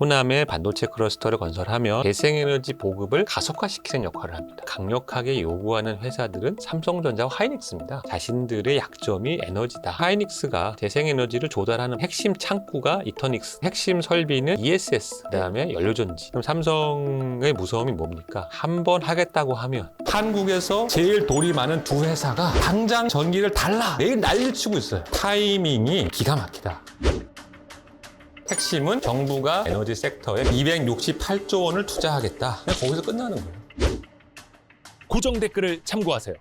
호남에 반도체 클러스터를 건설하며 재생에너지 보급을 가속화시키는 역할을 합니다. 강력하게 요구하는 회사들은 삼성전자와 하이닉스입니다. 자신들의 약점이 에너지다. 하이닉스가 재생에너지를 조달하는 핵심 창구가 이터닉스, 핵심 설비는 ESS, 그 다음에 연료전지. 그럼 삼성의 무서움이 뭡니까? 한 번 하겠다고 하면 한국에서 제일 돈이 많은 두 회사가 당장 전기를 달라! 내일 난리를 치고 있어요. 타이밍이 기가 막히다. 핵심은 정부가 에너지 섹터에 268조 원을 투자하겠다. 그냥 거기서 끝나는 거예요. 고정 댓글을 참고하세요.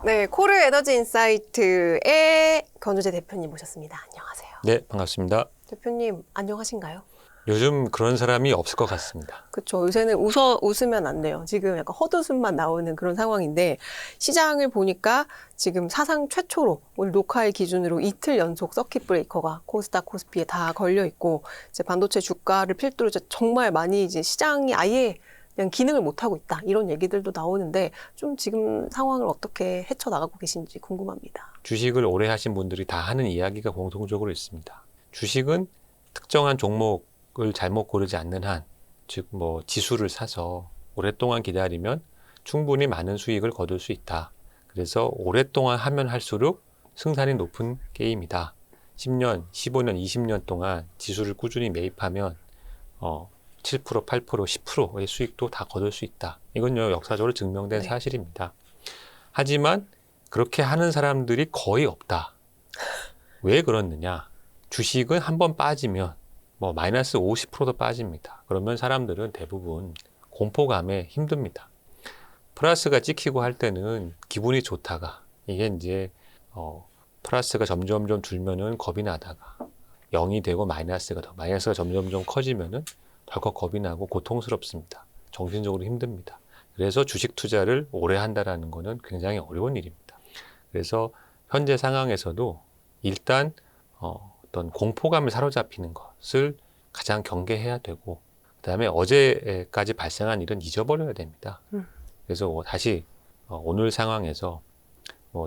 네, 코르 에너지 인사이트의 권우재 대표님 모셨습니다. 안녕하세요. 네, 반갑습니다. 대표님, 안녕하신가요? 요즘 그런 사람이 없을 것 같습니다. 그렇죠. 요새는 웃으면 안 돼요. 지금 약간 헛웃음만 나오는 그런 상황인데 시장을 보니까 지금 사상 최초로 오늘 녹화일 기준으로 이틀 연속 서킷 브레이커가 코스닥, 코스피에 다 걸려 있고 이제 반도체 주가를 필두로 이제 정말 많이 이제 시장이 아예 그냥 기능을 못 하고 있다 이런 얘기들도 나오는데 좀 지금 상황을 어떻게 헤쳐나가고 계신지 궁금합니다. 주식을 오래 하신 분들이 다 하는 이야기가 공통적으로 있습니다. 주식은 특정한 종목을 잘못 고르지 않는 한, 즉 뭐 지수를 사서 오랫동안 기다리면 충분히 많은 수익을 거둘 수 있다. 그래서 오랫동안 하면 할수록 승산이 높은 게임이다. 10년, 15년, 20년 동안 지수를 꾸준히 매입하면 7%, 8%, 10%의 수익도 다 거둘 수 있다. 이건요, 역사적으로 증명된 네. 사실입니다. 하지만 그렇게 하는 사람들이 거의 없다. 왜 그렇느냐? 주식은 한번 빠지면 뭐 마이너스 50%도 빠집니다. 그러면 사람들은 대부분 공포감에 힘듭니다. 플러스가 찍히고 할 때는 기분이 좋다가 이게 이제 플러스가 점점 줄면은 겁이 나다가 0이 되고 마이너스가 점점 커지면은 덜컥 겁이 나고 고통스럽습니다. 정신적으로 힘듭니다. 그래서 주식 투자를 오래 한다라는 것은 굉장히 어려운 일입니다. 그래서 현재 상황에서도 일단 어떤 공포감에 사로잡히는 것을 가장 경계해야 되고, 그 다음에 어제까지 발생한 일은 잊어버려야 됩니다. 그래서 다시 오늘 상황에서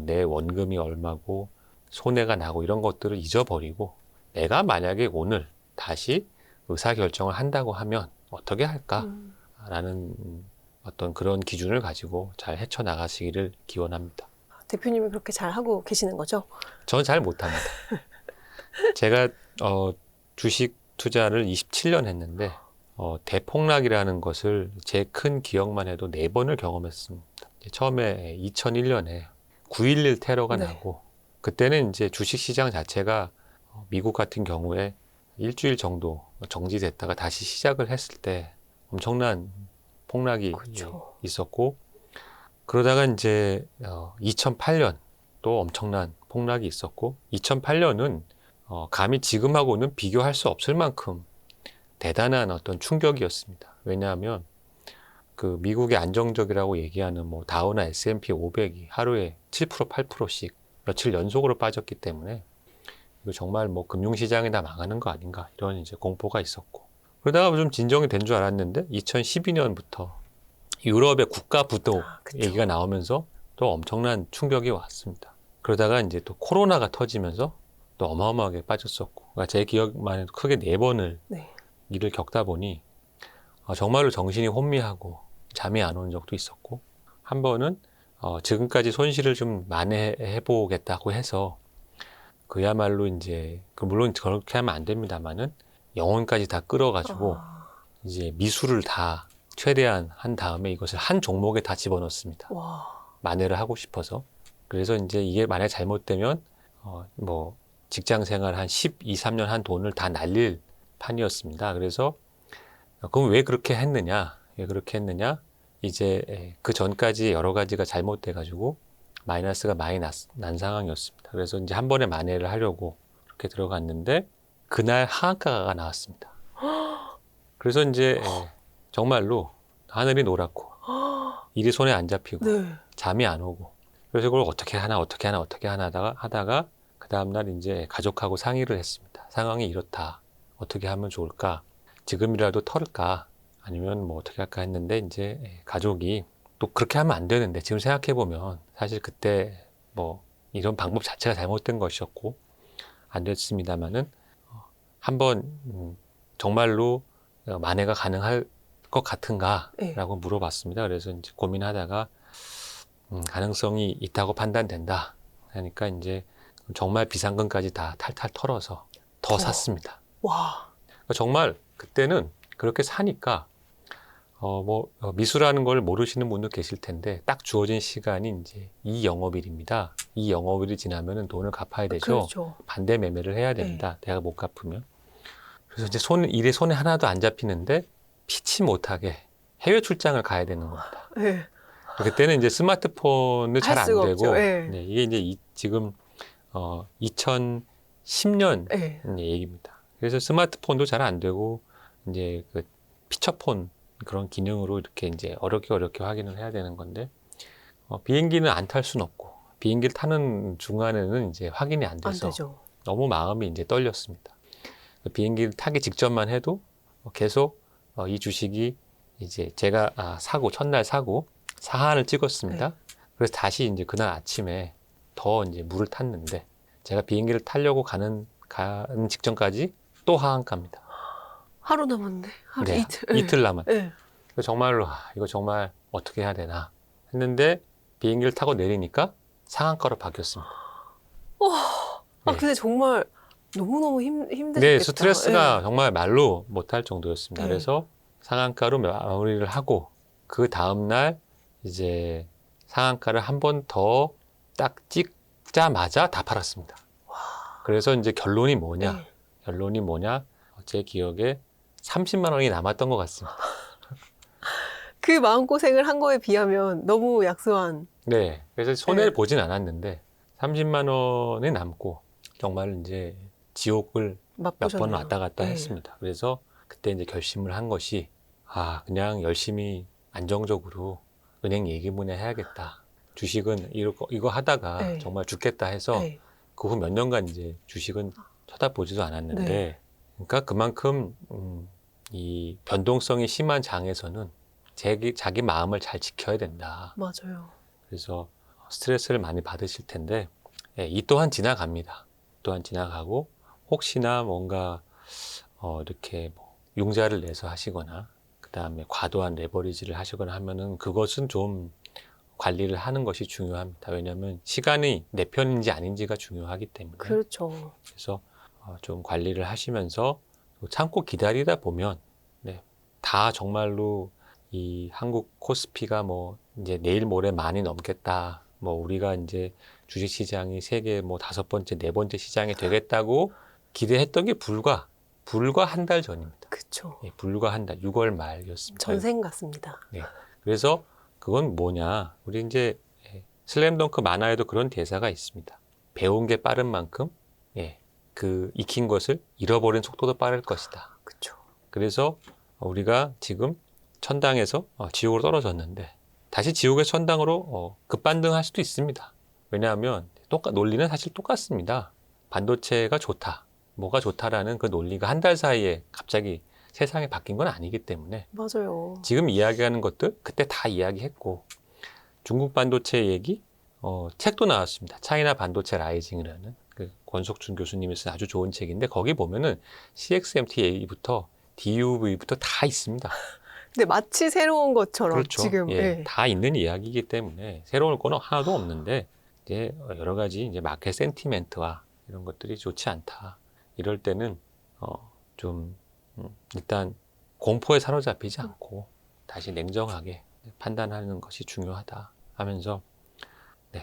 내 원금이 얼마고 손해가 나고 이런 것들을 잊어버리고, 내가 만약에 오늘 다시 의사결정을 한다고 하면 어떻게 할까라는 어떤 그런 기준을 가지고 잘 헤쳐나가시기를 기원합니다. 대표님이 그렇게 잘 하고 계시는 거죠? 저는 잘 못합니다. 제가 주식 투자를 27년 했는데 대폭락이라는 것을 제 큰 기억만 해도 4번을 경험했습니다. 처음에 2001년에 9.11 테러가 네. 나고, 그때는 이제 주식시장 자체가 미국 같은 경우에 일주일 정도 정지됐다가 다시 시작을 했을 때 엄청난 폭락이 그렇죠. 있었고, 그러다가 이제 2008년 또 엄청난 폭락이 있었고, 2008년은 감히 지금하고는 비교할 수 없을 만큼 대단한 어떤 충격이었습니다. 왜냐하면 그 미국의 안정적이라고 얘기하는 뭐 다우나 S&P 500이 하루에 7%, 8%씩 며칠 연속으로 빠졌기 때문에 이거 정말 뭐 금융시장이 다 망하는 거 아닌가 이런 이제 공포가 있었고, 그러다가 좀 진정이 된 줄 알았는데 2012년부터 유럽의 국가 부도 그쵸. 얘기가 나오면서 또 엄청난 충격이 왔습니다. 그러다가 이제 또 코로나가 터지면서 또 어마어마하게 빠졌었고, 그러니까 제 기억만 해도 크게 4번을 네. 일을 겪다 보니 정말로 정신이 혼미하고 잠이 안 오는 적도 있었고, 한 번은 지금까지 손실을 좀 만회해 보겠다고 해서 그야말로 이제 물론 그렇게 하면 안 됩니다만은 영혼까지 다 끌어가지고 이제 미수를 다 최대한 한 다음에 이것을 한 종목에 다 집어넣습니다. 와. 만회를 하고 싶어서. 그래서 이제 이게 만약에 잘못되면 뭐 직장 생활 한 12, 13년 한 돈을 다 날릴 판이었습니다. 그래서 그럼 왜 그렇게 했느냐? 이제 그 전까지 여러 가지가 잘못돼 가지고 마이너스가 많이 난 상황이었습니다. 그래서 이제 한 번에 만회를 하려고 그렇게 들어갔는데 그날 하한가가 나왔습니다. 그래서 이제 정말로 하늘이 노랗고 일이 손에 안 잡히고 네. 잠이 안 오고, 그래서 그걸 어떻게 하나 하다가 그 다음날 이제 가족하고 상의를 했습니다. 상황이 이렇다. 어떻게 하면 좋을까? 지금이라도 털까? 아니면 뭐 어떻게 할까 했는데 이제 가족이 또 그렇게 하면 안 되는데, 지금 생각해보면 사실 그때 뭐 이런 방법 자체가 잘못된 것이었고 안 됐습니다만은 한번 정말로 만회가 가능할 것 같은가라고 네. 물어봤습니다. 그래서 이제 고민하다가 가능성이 있다고 판단된다 하니까 이제 정말 비상금까지 다 탈탈 털어서 더 샀습니다. 와. 그러니까 정말 그때는 그렇게 사니까 미수라는 걸 모르시는 분도 계실 텐데 딱 주어진 시간이 이제 이 영업일입니다. 이 영업일이 지나면은 돈을 갚아야 되죠. 그렇죠. 반대 매매를 해야 됩니다. 내가 못 갚으면. 그래서 이제 일에 손에 하나도 안 잡히는데 피치 못하게 해외 출장을 가야 되는 겁니다. 네. 그때는 이제 스마트폰은 잘 할 안 수가 되고 없죠. 네. 네, 이게 이제 지금 2010년 네. 얘기입니다. 그래서 스마트폰도 잘 안 되고 이제 그 피처폰 그런 기능으로 이렇게 이제 어렵게 확인을 해야 되는 건데 비행기는 안 탈 수는 없고 비행기를 타는 중간에는 이제 확인이 안 안 돼서 되죠. 너무 마음이 이제 떨렸습니다. 비행기를 타기 직전만 해도 계속 이 주식이 이제 제가 첫날 사고 사한을 찍었습니다. 네. 그래서 다시 이제 그날 아침에 더 이제 물을 탔는데 제가 비행기를 타려고 가는 직전까지 또 하한가입니다. 하루 남았는데 하루 네, 이틀. 이틀 남았. 네. 정말로 이거 정말 어떻게 해야 되나 했는데 비행기를 타고 내리니까 상한가로 바뀌었습니다. 네. 근데 정말 너무너무 힘드셨겠다. 네, 스트레스가 네. 정말 말로 못할 정도였습니다. 네. 그래서 상한가로 마무리를 하고 그 다음날 이제 상한가를 한 번 더 딱 찍자마자 다 팔았습니다. 그래서 이제 결론이 뭐냐? 네. 결론이 뭐냐? 제 기억에 30만 원이 남았던 것 같습니다. 그 마음고생을 한 거에 비하면 너무 약소한. 네. 그래서 손해를 네. 보진 않았는데 30만 원이 남고 정말 이제 지옥을 몇 번 맛보셨네요. 왔다 갔다 네. 했습니다. 그래서 그때 이제 결심을 한 것이 그냥 열심히 안정적으로 은행 예기문에 해야겠다. 주식은 이거 하다가 네. 정말 죽겠다 해서 네. 그 후 몇 년간 이제 주식은 쳐다보지도 않았는데 네. 그러니까 그만큼 이 변동성이 심한 장에서는 자기 마음을 잘 지켜야 된다. 맞아요. 그래서 스트레스를 많이 받으실 텐데 이 또한 지나갑니다. 또한 지나가고 혹시나 뭔가 이렇게 융자를 내서 하시거나 그 다음에 과도한 레버리지를 하시거나 하면은 그것은 좀 관리를 하는 것이 중요합니다. 왜냐하면 시간이 내 편인지 아닌지가 중요하기 때문에. 그렇죠. 그래서 좀 관리를 하시면서 참고 기다리다 보면 다 정말로 이 한국 코스피가 이제 내일 모레 많이 넘겠다. 우리가 이제 주식시장이 세계 5번째, 4번째 시장이 되겠다고 기대했던 게 불과 한 달 전입니다. 그렇죠. 예, 불과 한 달, 6월 말이었습니다. 전생 같습니다. 네. 그래서 그건 뭐냐? 우리 이제 슬램덩크 만화에도 그런 대사가 있습니다. 배운 게 빠른 만큼 그 익힌 것을 잃어버린 속도도 빠를 것이다. 그렇죠. 그래서 우리가 지금 천당에서 지옥으로 떨어졌는데 다시 지옥에서 천당으로 급반등할 수도 있습니다. 왜냐하면 논리는 사실 똑같습니다. 반도체가 좋다. 뭐가 좋다라는 그 논리가 한 달 사이에 갑자기 세상이 바뀐 건 아니기 때문에 맞아요. 지금 이야기하는 것들 그때 다 이야기했고 중국 반도체 얘기 책도 나왔습니다. 차이나 반도체 라이징이라는 그 권석준 교수님이 쓴 아주 좋은 책인데 거기 보면은 CXMT 얘기부터 DUV부터 다 있습니다. 근데 마치 새로운 것처럼 그렇죠. 지금 예, 다 있는 이야기이기 때문에 새로울 거는 하나도 없는데 이제 여러 가지 이제 마켓 센티멘트와 이런 것들이 좋지 않다. 이럴 때는 좀 일단 공포에 사로잡히지 않고 다시 냉정하게 판단하는 것이 중요하다 하면서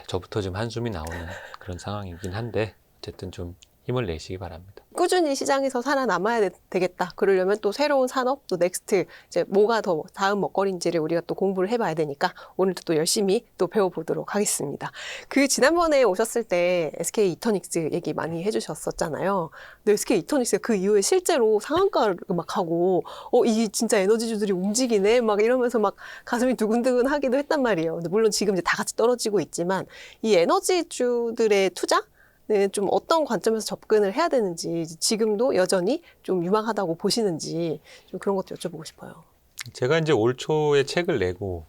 저부터 좀 한숨이 나오는 그런 상황이긴 한데 어쨌든 좀 힘을 내시기 바랍니다. 꾸준히 시장에서 살아남아야 되겠다. 그러려면 또 새로운 산업, 또 넥스트, 이제 뭐가 더 다음 먹거리인지를 우리가 또 공부를 해봐야 되니까 오늘도 또 열심히 또 배워보도록 하겠습니다. 그 지난번에 오셨을 때 SK 이터닉스 얘기 많이 해주셨었잖아요. 근데 SK 이터닉스가 그 이후에 실제로 상한가를 막 하고, 이게 진짜 에너지주들이 움직이네? 막 이러면서 막 가슴이 두근두근 하기도 했단 말이에요. 근데 물론 지금 이제 다 같이 떨어지고 있지만 이 에너지주들의 투자? 네, 좀 어떤 관점에서 접근을 해야 되는지 지금도 여전히 좀 유망하다고 보시는지 좀 그런 것도 여쭤보고 싶어요. 제가 이제 올 초에 책을 내고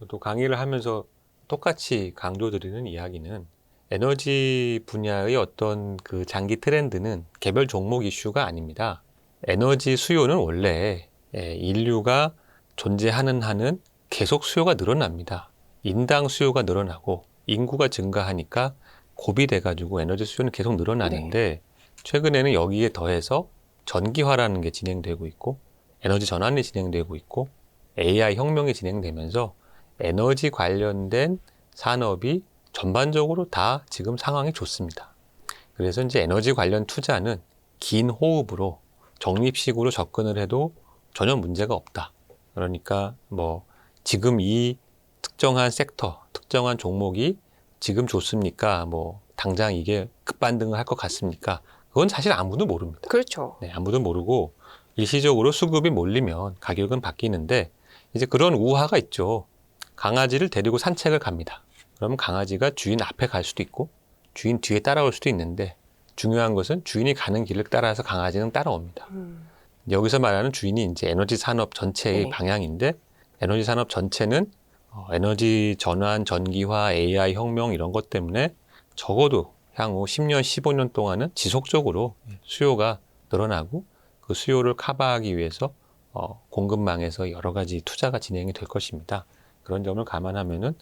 또 강의를 하면서 똑같이 강조드리는 이야기는 에너지 분야의 어떤 그 장기 트렌드는 개별 종목 이슈가 아닙니다. 에너지 수요는 원래 인류가 존재하는 한은 계속 수요가 늘어납니다. 인당 수요가 늘어나고 인구가 증가하니까 고비돼가지고 에너지 수요는 계속 늘어나는데 최근에는 여기에 더해서 전기화라는 게 진행되고 있고 에너지 전환이 진행되고 있고 AI 혁명이 진행되면서 에너지 관련된 산업이 전반적으로 다 지금 상황이 좋습니다. 그래서 이제 에너지 관련 투자는 긴 호흡으로 적립식으로 접근을 해도 전혀 문제가 없다. 그러니까 뭐 지금 이 특정한 섹터, 특정한 종목이 지금 좋습니까? 뭐 당장 이게 급반등을 할 것 같습니까? 그건 사실 아무도 모릅니다. 그렇죠. 네, 아무도 모르고 일시적으로 수급이 몰리면 가격은 바뀌는데 이제 그런 우화가 있죠. 강아지를 데리고 산책을 갑니다. 그러면 강아지가 주인 앞에 갈 수도 있고 주인 뒤에 따라올 수도 있는데 중요한 것은 주인이 가는 길을 따라서 강아지는 따라옵니다. 여기서 말하는 주인이 이제 에너지 산업 전체의 네. 방향인데 에너지 산업 전체는 에너지 전환, 전기화, AI 혁명 이런 것 때문에 적어도 향후 10년, 15년 동안은 지속적으로 수요가 늘어나고 그 수요를 커버하기 위해서 공급망에서 여러 가지 투자가 진행이 될 것입니다. 그런 점을 감안하면은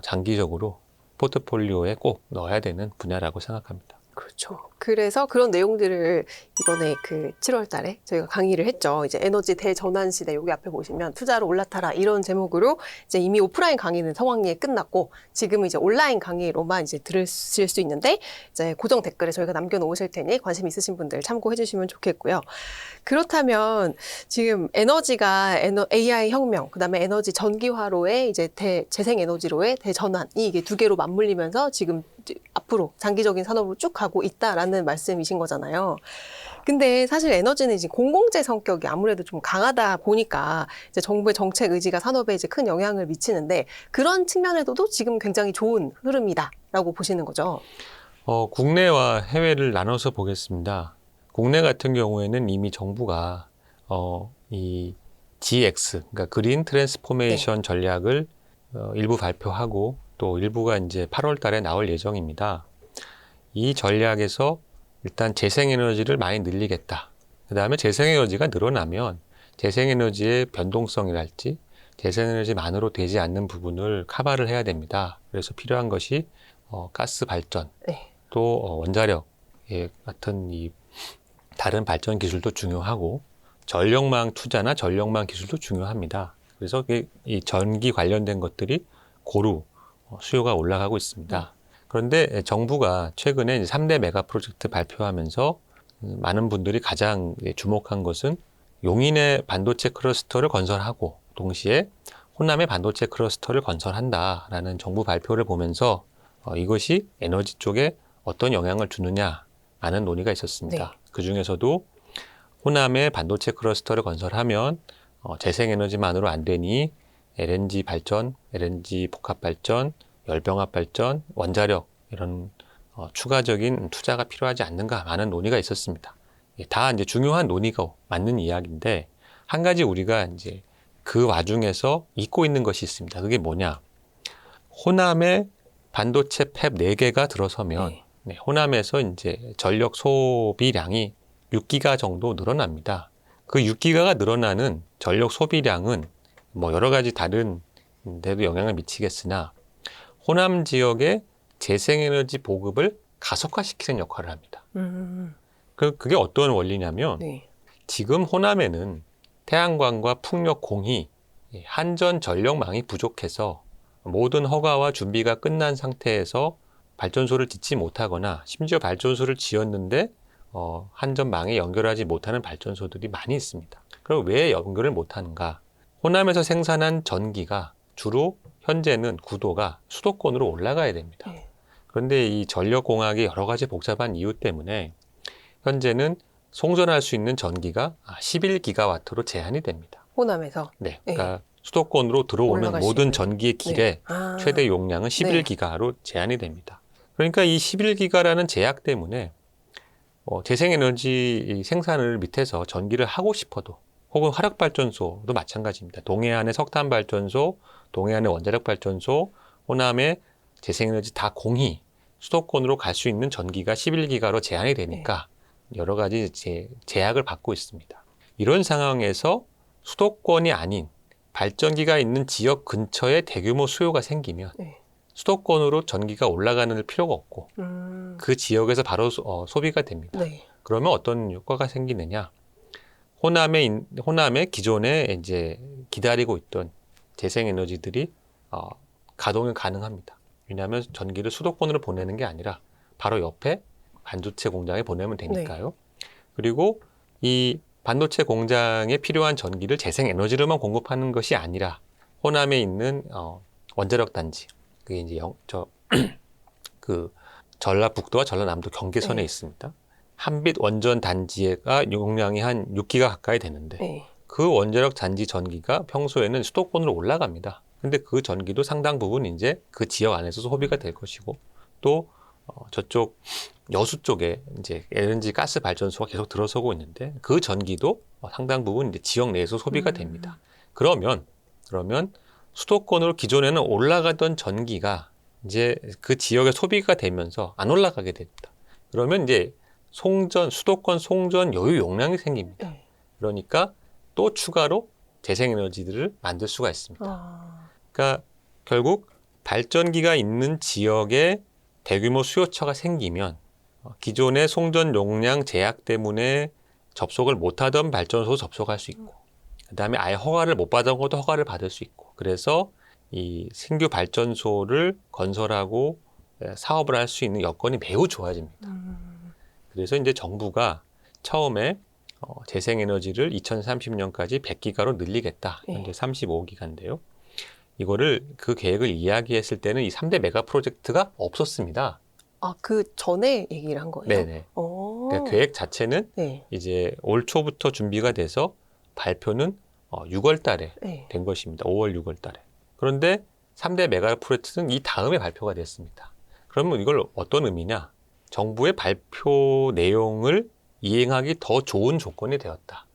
장기적으로 포트폴리오에 꼭 넣어야 되는 분야라고 생각합니다. 그렇죠. 그래서 그런 내용들을 이번에 그 7월 달에 저희가 강의를 했죠. 이제 에너지 대전환 시대, 여기 앞에 보시면 투자로 올라타라 이런 제목으로 이제 이미 오프라인 강의는 성황리에 끝났고 지금은 이제 온라인 강의로만 이제 들으실 수 있는데 이제 고정 댓글에 저희가 남겨놓으실 테니 관심 있으신 분들 참고해 주시면 좋겠고요. 그렇다면 지금 에너지가 AI 혁명, 그다음에 에너지 전기화로의 이제 재생에너지로의 대전환이 이게 두 개로 맞물리면서 지금 앞으로 장기적인 산업으로 쭉 가고 있다라는 말씀이신 거잖아요. 근데 사실 에너지는 이제 공공재 성격이 아무래도 좀 강하다 보니까 이제 정부의 정책 의지가 산업에 이제 큰 영향을 미치는데 그런 측면에서도 지금 굉장히 좋은 흐름이다라고 보시는 거죠. 국내와 해외를 나눠서 보겠습니다. 국내 같은 경우에는 이미 정부가 이 GX, 그러니까 그린 트랜스포메이션 전략을 일부 발표하고 또 일부가 이제 8월 달에 나올 예정입니다. 이 전략에서 일단 재생에너지를 많이 늘리겠다. 그 다음에 재생에너지가 늘어나면 재생에너지의 변동성이랄지 재생에너지만으로 되지 않는 부분을 커버를 해야 됩니다. 그래서 필요한 것이 가스 발전, 네. 또 원자력 같은 이 다른 발전 기술도 중요하고 전력망 투자나 전력망 기술도 중요합니다. 그래서 이 전기 관련된 것들이 고루 수요가 올라가고 있습니다. 그런데 정부가 최근에 3대 메가 프로젝트 발표하면서 많은 분들이 가장 주목한 것은 용인의 반도체 클러스터를 건설하고 동시에 호남의 반도체 클러스터를 건설한다라는 정부 발표를 보면서 이것이 에너지 쪽에 어떤 영향을 주느냐라는 논의가 있었습니다. 네. 그 중에서도 호남의 반도체 클러스터를 건설하면 재생에너지만으로 안 되니 LNG 발전, LNG 복합 발전, 열병합 발전, 원자력 이런 추가적인 투자가 필요하지 않는가 많은 논의가 있었습니다. 다 이제 중요한 논의가 맞는 이야기인데 한 가지 우리가 이제 그 와중에서 잊고 있는 것이 있습니다. 그게 뭐냐? 호남에 반도체 팹 4개가 들어서면 호남에서 이제 전력 소비량이 6기가 정도 늘어납니다. 그 6기가가 늘어나는 전력 소비량은 뭐 여러 가지 다른 데도 영향을 미치겠으나 호남 지역의 재생에너지 보급을 가속화시키는 역할을 합니다. 그게 어떤 원리냐면 네. 지금 호남에는 태양광과 풍력 공이 한전 전력망이 부족해서 모든 허가와 준비가 끝난 상태에서 발전소를 짓지 못하거나 심지어 발전소를 지었는데 한전망에 연결하지 못하는 발전소들이 많이 있습니다. 그럼 왜 연결을 못하는가? 호남에서 생산한 전기가 주로 현재는 구도가 수도권으로 올라가야 됩니다. 네. 그런데 이 전력공학의 여러 가지 복잡한 이유 때문에 현재는 송전할 수 있는 전기가 11기가와트로 제한이 됩니다. 호남에서. 네, 그러니까 수도권으로 들어오는 올라갈 수 모든 있는. 전기의 길의 최대 용량은 11기가로 제한이 됩니다. 그러니까 이 11기가라는 제약 때문에 재생에너지 생산을 밑에서 전기를 하고 싶어도 혹은 화력발전소도 마찬가지입니다. 동해안의 석탄발전소, 동해안의 원자력발전소, 호남의 재생에너지 다 공히 수도권으로 갈 수 있는 전기가 11기가로 제한이 되니까 여러 가지 제약을 받고 있습니다. 이런 상황에서 수도권이 아닌 발전기가 있는 지역 근처에 대규모 수요가 생기면 네. 수도권으로 전기가 올라가는 필요가 없고 그 지역에서 바로 소비가 됩니다. 네. 그러면 어떤 효과가 생기느냐? 호남에 기존에 이제 기다리고 있던 재생에너지들이 가동이 가능합니다. 왜냐하면 전기를 수도권으로 보내는 게 아니라 바로 옆에 반도체 공장에 보내면 되니까요. 그리고 이 반도체 공장에 필요한 전기를 재생에너지로만 공급하는 것이 아니라 호남에 있는 원자력 단지, 그게 이제 그 전라북도와 전라남도 경계선에 네. 있습니다. 한빛 원전 단지가 용량이 한 6기가 가까이 되는데 네. 그 원자력 단지 전기가 평소에는 수도권으로 올라갑니다. 근데 그 전기도 상당 부분 이제 그 지역 안에서 소비가 될 것이고 또 저쪽 여수 쪽에 이제 LNG 가스 발전소가 계속 들어서고 있는데 그 전기도 상당 부분 이제 지역 내에서 소비가 됩니다. 그러면 수도권으로 기존에는 올라가던 전기가 이제 그 지역에 소비가 되면서 안 올라가게 됩니다. 그러면 이제 수도권 송전 여유 용량이 생깁니다. 네. 그러니까 또 추가로 재생에너지들을 만들 수가 있습니다. 그러니까 결국 발전기가 있는 지역에 대규모 수요처가 생기면 기존의 송전 용량 제약 때문에 접속을 못하던 발전소 접속할 수 있고 그다음에 아예 허가를 못 받은 것도 허가를 받을 수 있고 그래서 이 신규 발전소를 건설하고 사업을 할 수 있는 여건이 매우 좋아집니다. 그래서 이제 정부가 처음에 재생에너지를 2030년까지 100기가로 늘리겠다. 현재 35기가인데요. 이거를 그 계획을 이야기했을 때는 이 3대 메가 프로젝트가 없었습니다. 아, 그 전에 얘기를 한 거예요? 네네. 그러니까 계획 자체는 네. 이제 올 초부터 준비가 돼서 발표는 6월 달에 네. 된 것입니다. 5월, 6월 달에. 그런데 3대 메가 프로젝트는 이 다음에 발표가 됐습니다. 그러면 이걸 어떤 의미냐? 정부의 발표 내용을 이행하기 더 좋은 조건이 되었다.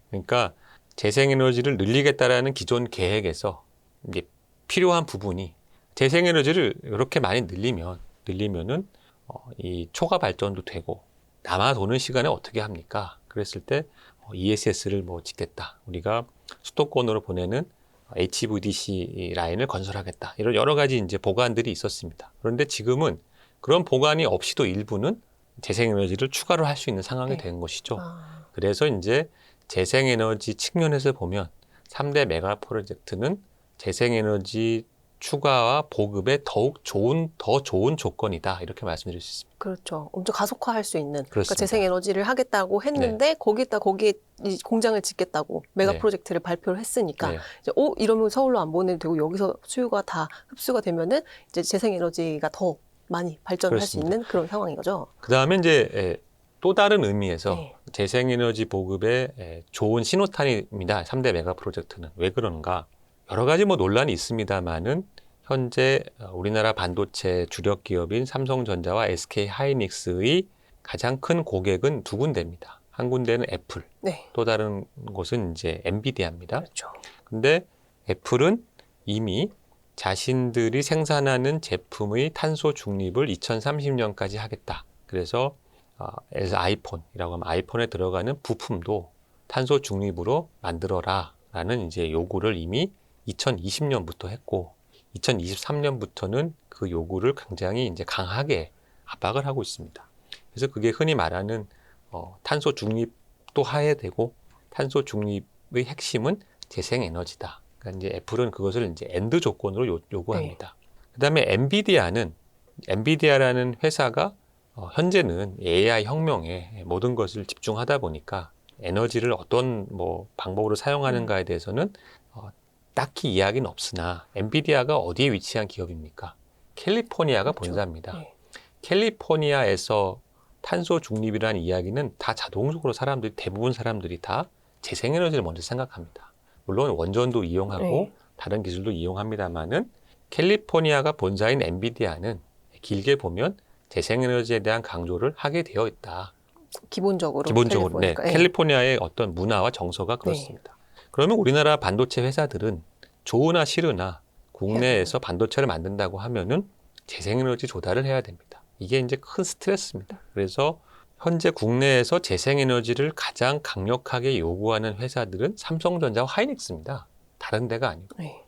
그러니까 재생에너지를 늘리겠다라는 기존 계획에서 이제 필요한 부분이 재생에너지를 이렇게 많이 늘리면은 이 초과 발전도 되고 남아 도는 시간에 어떻게 합니까? 그랬을 때 ESS를 뭐 짓겠다. 우리가 수도권으로 보내는 HVDC 라인을 건설하겠다. 이런 여러 가지 이제 보관들이 있었습니다. 그런데 지금은 그런 보관이 없이도 일부는 재생에너지를 추가로 할 수 있는 상황이 된 것이죠. 그래서 이제 재생에너지 측면에서 보면 3대 메가 프로젝트는 재생에너지 추가와 보급에 더욱 더 좋은 조건이다. 이렇게 말씀드릴 수 있습니다. 그렇죠. 엄청 가속화할 수 있는. 그러니까 그렇습니다. 재생에너지를 하겠다고 했는데 거기에 이 공장을 짓겠다고 메가 네. 프로젝트를 발표를 했으니까 네. 이제 이러면 서울로 안 보내도 되고 여기서 수요가 다 흡수가 되면은 이제 재생에너지가 더 많이 발전할 수 그렇습니다. 있는 그런 상황인 거죠. 그다음에 이제 또 다른 의미에서 네. 재생에너지 보급에 좋은 신호탄입니다. 3대 메가 프로젝트는. 왜 그런가? 여러 가지 뭐 논란이 있습니다만은 현재 우리나라 반도체 주력 기업인 삼성전자와 SK 하이닉스의 가장 큰 고객은 두 군데입니다. 한 군데는 애플, 네. 또 다른 곳은 이제 엔비디아입니다. 그렇죠. 근데 애플은 이미 자신들이 생산하는 제품의 탄소 중립을 2030년까지 하겠다. 그래서 아이폰이라고 하면 아이폰에 들어가는 부품도 탄소 중립으로 만들어라라는 이제 요구를 이미 2020년부터 했고 2023년부터는 그 요구를 굉장히 이제 강하게 압박을 하고 있습니다. 그래서 그게 흔히 말하는 탄소 중립도 해야 되고 탄소 중립의 핵심은 재생에너지다. 그러니까 이제 애플은 그것을 이제 엔드 조건으로 요구합니다. 그다음에 엔비디아라는 회사가 현재는 AI 혁명에 모든 것을 집중하다 보니까 에너지를 어떤 뭐 방법으로 사용하는가에 대해서는 딱히 이야기는 없으나 엔비디아가 어디에 위치한 기업입니까? 캘리포니아가 그렇죠. 본사입니다. 네. 캘리포니아에서 탄소 중립이라는 이야기는 다 자동적으로 대부분 사람들이 다 재생에너지를 먼저 생각합니다. 물론 원전도 이용하고 네. 다른 기술도 이용합니다만은 캘리포니아가 본사인 엔비디아는 길게 보면 재생에너지에 대한 강조를 하게 되어 있다. 기본적으로 네. 캘리포니아니까. 네. 캘리포니아의 어떤 문화와 정서가 그렇습니다. 그러면 우리나라 반도체 회사들은 좋으나 싫으나 국내에서 반도체를 만든다고 하면은 재생에너지 조달을 해야 됩니다. 이게 이제 큰 스트레스입니다. 그래서 현재 국내에서 재생에너지를 가장 강력하게 요구하는 회사들은 삼성전자와 하이닉스입니다. 다른 데가 아니고. 네.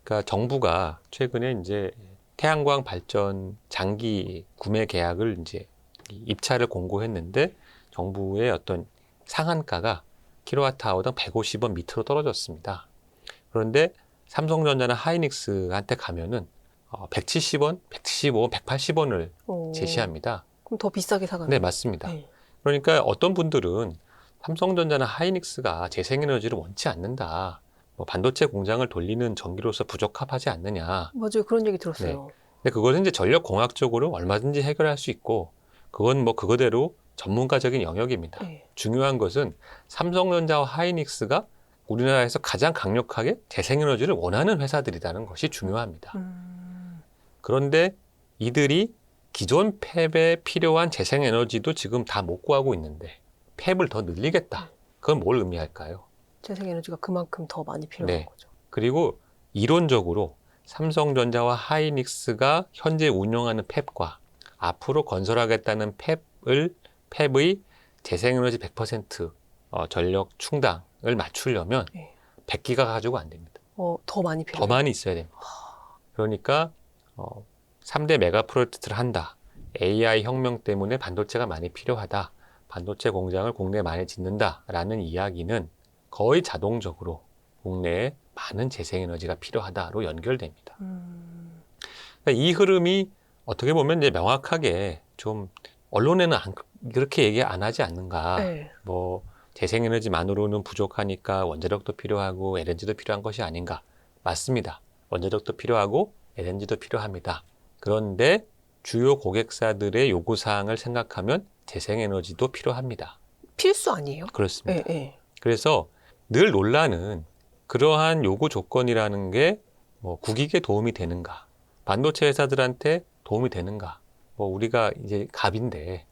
그러니까 정부가 최근에 이제 태양광 발전 장기 구매 계약을 이제 입찰을 공고했는데 정부의 어떤 상한가가 킬로와트아워당 150원 밑으로 떨어졌습니다. 그런데 삼성전자나 하이닉스한테 가면은 170원, 175원, 180원을 제시합니다. 그럼 더 비싸게 사가나요? 네, 맞습니다. 네. 그러니까 어떤 분들은 삼성전자나 하이닉스가 재생에너지를 원치 않는다. 뭐 반도체 공장을 돌리는 전기로서 부적합하지 않느냐. 맞아요. 그런 얘기 들었어요. 근데 그것은 이제 전력공학적으로 얼마든지 해결할 수 있고, 그건 뭐 그거대로 전문가적인 영역입니다. 네. 중요한 것은 삼성전자와 하이닉스가 우리나라에서 가장 강력하게 재생에너지를 원하는 회사들이라는 것이 중요합니다. 그런데 이들이 기존 팹에 필요한 재생에너지도 지금 다 못 구하고 있는데 팹을 더 늘리겠다. 그건 뭘 의미할까요? 재생에너지가 그만큼 더 많이 필요한 네. 거죠. 그리고 이론적으로 삼성전자와 하이닉스가 현재 운영하는 팹과 앞으로 건설하겠다는 팹의 재생에너지 100% 전력 충당을 맞추려면 네. 100기가 가지고 안 됩니다. 더 많이 더 필요해요. 많이 있어야 됩니다. 그러니까 3대 메가 프로젝트를 한다. AI 혁명 때문에 반도체가 많이 필요하다. 반도체 공장을 국내에 많이 짓는다라는 이야기는 거의 자동적으로 국내에 많은 재생에너지가 필요하다로 연결됩니다. 그러니까 이 흐름이 어떻게 보면 이제 명확하게 좀 언론에는 그렇게 얘기 안 하지 않는가. 네. 뭐 재생에너지만으로는 부족하니까 원자력도 필요하고 LNG도 필요한 것이 아닌가. 맞습니다. 원자력도 필요하고 LNG도 필요합니다. 그런데 주요 고객사들의 요구사항을 생각하면 재생에너지도 필요합니다. 필수 아니에요? 그렇습니다. 네, 네. 그래서 늘 논란은 그러한 요구 조건이라는 게 뭐 국익에 도움이 되는가, 반도체 회사들한테 도움이 되는가, 뭐 우리가 이제 갑인데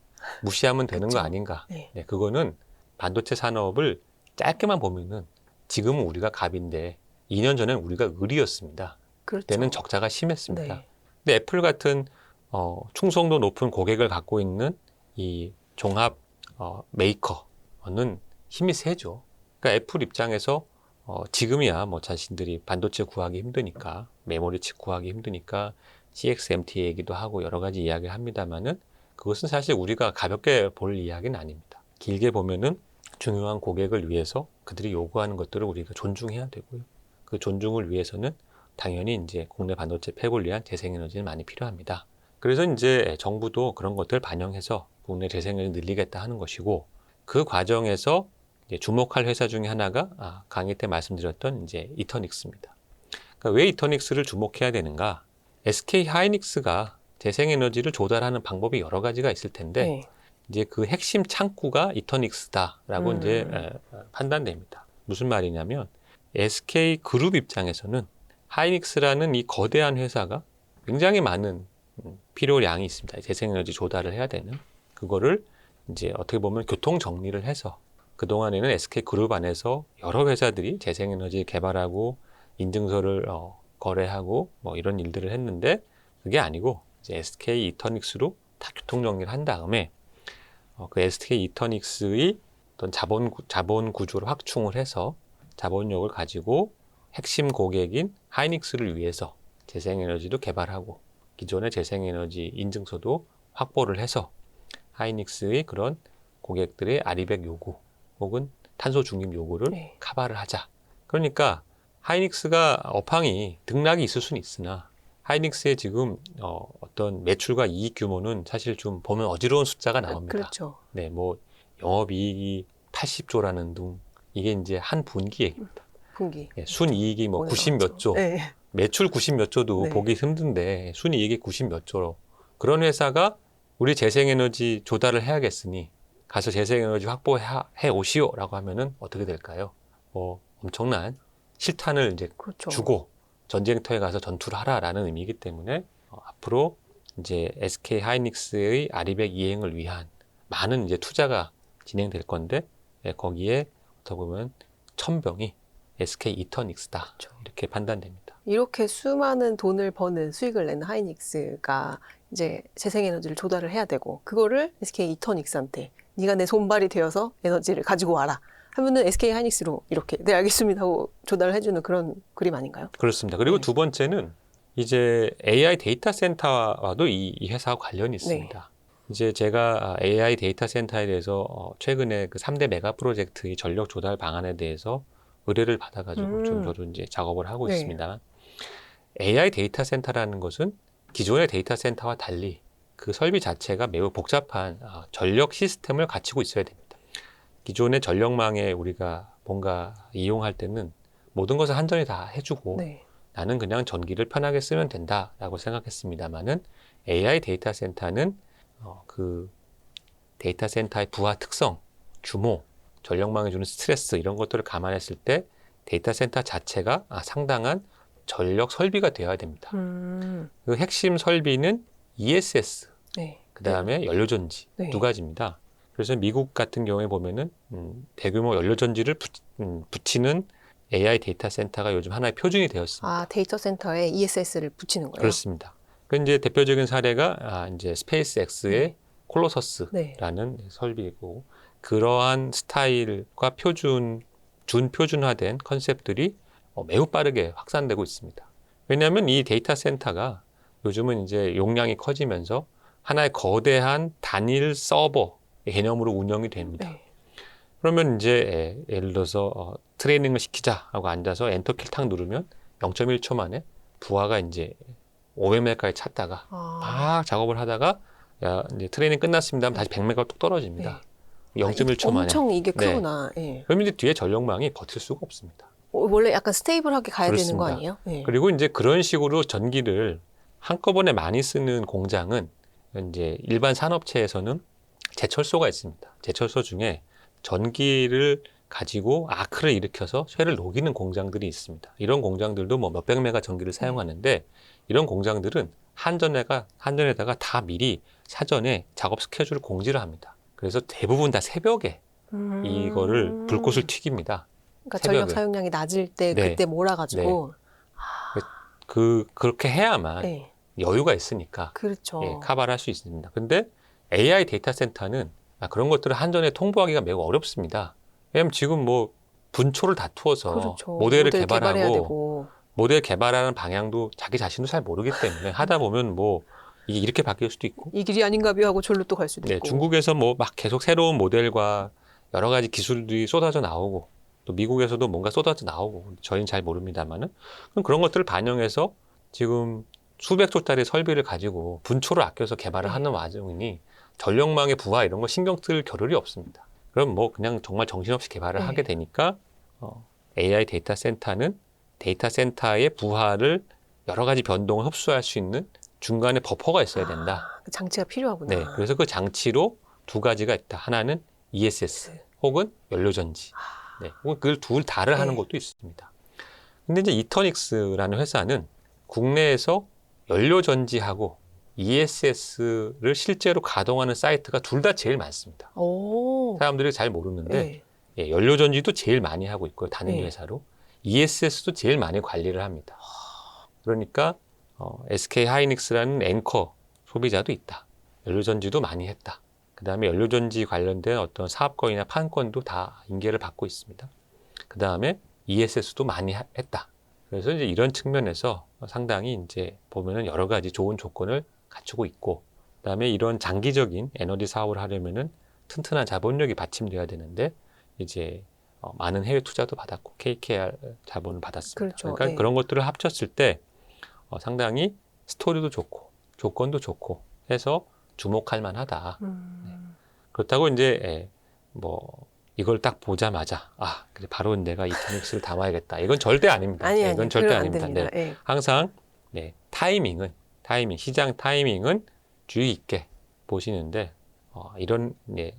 무시하면 되는 그쵸. 거 아닌가. 네. 네, 그거는 반도체 산업을 짧게만 보면은 지금은 우리가 갑인데 2년 전에는 우리가 을이었습니다. 그렇죠. 그때는 적자가 심했습니다. 네. 근데 애플 같은 충성도 높은 고객을 갖고 있는 이 종합 메이커는 힘이 세죠. 그러니까 애플 입장에서 지금이야 뭐 자신들이 반도체 구하기 힘드니까, 메모리 칩 구하기 힘드니까 CXMT 얘기도 하고 여러 가지 이야기를 합니다만은 그것은 사실 우리가 가볍게 볼 이야기는 아닙니다. 길게 보면은 중요한 고객을 위해서 그들이 요구하는 것들을 우리가 존중해야 되고요. 그 존중을 위해서는 당연히 이제 국내 반도체 팹을 위한 재생에너지는 많이 필요합니다. 그래서 이제 정부도 그런 것들을 반영해서 국내 재생에너지 늘리겠다 하는 것이고, 그 과정에서 이제 주목할 회사 중에 하나가 강의 때 말씀드렸던 이제 이터닉스입니다. 그러니까 왜 이터닉스를 주목해야 되는가? SK 하이닉스가 재생에너지를 조달하는 방법이 여러 가지가 있을 텐데 네. 이제 그 핵심 창구가 이터닉스다라고 이제 판단됩니다. 무슨 말이냐면 SK 그룹 입장에서는 하이닉스라는 이 거대한 회사가 굉장히 많은 필요량이 있습니다. 재생에너지 조달을 해야 되는 그거를 이제 어떻게 보면 교통 정리를 해서 그동안에는 SK 그룹 안에서 여러 회사들이 재생에너지 개발하고 인증서를 거래하고 뭐 이런 일들을 했는데 그게 아니고 이제 SK 이터닉스로 다 교통 정리를 한 다음에 그 SK 이터닉스의 어떤 자본 구조를 확충을 해서 자본력을 가지고 핵심 고객인 하이닉스를 위해서 재생에너지도 개발하고 기존의 재생에너지 인증서도 확보를 해서 하이닉스의 그런 고객들의 아리백 요구 혹은 탄소 중립 요구를 네. 커버를 하자. 그러니까 하이닉스가 업황이 등락이 있을 수는 있으나 하이닉스의 지금 어떤 매출과 이익 규모는 사실 좀 보면 어지러운 숫자가 나옵니다. 그렇죠. 네, 뭐 영업이익이 80조라는 등 이게 이제 한 분기 얘기입니다. 분기. 예, 순이익이 뭐 오늘 90 몇 조, 네. 매출 90 몇 조도 네. 보기 힘든데 순이익이 90 몇 조로 그런 회사가 우리 재생에너지 조달을 해야겠으니 가서 재생에너지 확보해 오시오라고 하면은 어떻게 될까요? 뭐 엄청난 실탄을 이제 그렇죠. 주고 전쟁터에 가서 전투를 하라라는 의미이기 때문에 앞으로 이제 SK 하이닉스의 아리백 이행을 위한 많은 이제 투자가 진행될 건데 거기에 어떻게 보면 천병이 SK 이터닉스다 그렇죠. 이렇게 판단됩니다. 이렇게 수많은 돈을 버는 수익을 내는 하이닉스가 이제 재생에너지를 조달을 해야 되고 그거를 SK 이터닉스한테 네가 내 손발이 되어서 에너지를 가지고 와라 하면은 SK 하이닉스로 이렇게 네 알겠습니다 하고 조달을 해주는 그런 그림 아닌가요? 그렇습니다. 그리고 네. 두 번째는 이제 AI 데이터 센터와도 이 회사와 관련이 있습니다. 이제 제가 AI 데이터 센터에 대해서 최근에 그 3대 메가 프로젝트의 전력 조달 방안에 대해서 의뢰를 받아가지고 좀 저도 이제 작업을 하고 네. 있습니다. AI 데이터 센터라는 것은 기존의 데이터 센터와 달리 그 설비 자체가 매우 복잡한 전력 시스템을 갖추고 있어야 됩니다. 기존의 전력망에 우리가 뭔가 이용할 때는 모든 것을 한전이 다 해주고 네. 나는 그냥 전기를 편하게 쓰면 된다라고 생각했습니다만은 AI 데이터 센터는 그 데이터 센터의 부하 특성, 규모, 전력망에 주는 스트레스 이런 것들을 감안했을 때 데이터 센터 자체가 상당한 전력 설비가 되어야 됩니다. 그 핵심 설비는 ESS, 네. 그 다음에 연료전지 네. 두 가지입니다. 그래서 미국 같은 경우에 보면은 대규모 연료전지를 붙이는 AI 데이터 센터가 요즘 하나의 표준이 되었습니다. 아 데이터 센터에 ESS를 붙이는 거예요? 그렇습니다. 그 이제 대표적인 사례가 이제 스페이스X의 네. 콜로서스라는 설비이고 그러한 스타일과 준표준화된 컨셉들이 매우 빠르게 확산되고 있습니다. 왜냐하면 이 데이터 센터가 요즘은 이제 용량이 커지면서 하나의 거대한 단일 서버 개념으로 운영이 됩니다. 네. 그러면 이제 예를 들어서 트레이닝을 시키자 하고 앉아서 엔터키를 탁 누르면 0.1초 만에 부하가 이제 500메가까지 찼다가 막 작업을 하다가 야 이제 트레이닝 끝났습니다 하면 다시 100메가 뚝 떨어집니다. 0.1초 만에. 엄청 이게 네. 크구나. 예. 그럼 이제 뒤에 전력망이 버틸 수가 없습니다. 원래 약간 스테이블하게 가야 되는 거 그렇습니다. 아니에요? 네. 그리고 이제 그런 식으로 전기를 한꺼번에 많이 쓰는 공장은 이제 일반 산업체에서는 제철소가 있습니다. 제철소 중에 전기를 가지고 아크를 일으켜서 쇠를 녹이는 공장들이 있습니다. 이런 공장들도 뭐 몇백 메가 전기를 사용하는데 이런 공장들은 한전에다가 다 미리 사전에 작업 스케줄을 공지를 합니다. 그래서 대부분 다 새벽에 이거를 불꽃을 튀깁니다. 그러니까 새벽에. 전력 사용량이 낮을 때 네. 그때 몰아가지고 그렇게 해야만 네. 여유가 있으니까 그렇죠. 커버를 할 수 있습니다. 근데 AI 데이터 센터는 그런 것들을 한전에 통보하기가 매우 어렵습니다. 왜냐하면 지금 뭐 분초를 다투어서 그렇죠. 모델을 개발해야 개발하고 되고. 모델 개발하는 방향도 자기 자신도 잘 모르기 때문에 하다 보면 뭐 이게 이렇게 바뀔 수도 있고 이 길이 아닌가비 하고 절로 또 갈 수도 네, 있고. 중국에서 뭐 막 계속 새로운 모델과 여러 가지 기술들이 쏟아져 나오고 또 미국에서도 뭔가 쏟아져 나오고 저희는 잘 모릅니다만은 그런 것들을 반영해서 지금 수백 조짜리 설비를 가지고 분초를 아껴서 개발을 하는 와중이니 전력망의 부하 이런 거 신경 쓸 겨를이 없습니다. 그럼 뭐 그냥 정말 정신없이 개발을 하게 되니까 AI 데이터 센터는 데이터 센터의 부하를 여러 가지 변동을 흡수할 수 있는 중간에 버퍼가 있어야 된다. 그 장치가 필요하구나. 네, 그래서 그 장치로 두 가지가 있다. 하나는 ESS 혹은 연료전지. 네, 혹은 그걸 둘 다를 하는 것도 있습니다. 근데 이제 이터닉스라는 회사는 국내에서 연료전지하고 ESS를 실제로 가동하는 사이트가 둘 다 제일 많습니다. 오. 사람들이 잘 모르는데 네. 연료전지도 제일 많이 하고 있고요. 단일 네. 회사로. ESS도 제일 많이 관리를 합니다. 그러니까 SK 하이닉스라는 앵커 소비자도 있다. 연료전지도 많이 했다. 그 다음에 연료전지 관련된 어떤 사업권이나 판권도 다 인계를 받고 있습니다. 그 다음에 ESS도 많이 했다. 그래서 이제 이런 측면에서 상당히 이제 보면은 여러 가지 좋은 조건을 갖추고 있고, 그 다음에 이런 장기적인 에너지 사업을 하려면은 튼튼한 자본력이 받침돼야 되는데, 이제 많은 해외 투자도 받았고, KKR 자본을 받았습니다. 그렇죠. 그러니까 그런 것들을 합쳤을 때 상당히 스토리도 좋고, 조건도 좋고 해서 주목할 만하다. 그렇다고 이제 뭐 이걸 딱 보자마자 그래 바로 내가 이터닉스를 담아야겠다. 이건 절대 아닙니다. 이건 절대 아닙니다. 네. 항상 타이밍, 시장 타이밍은 주의 있게 보시는데 이런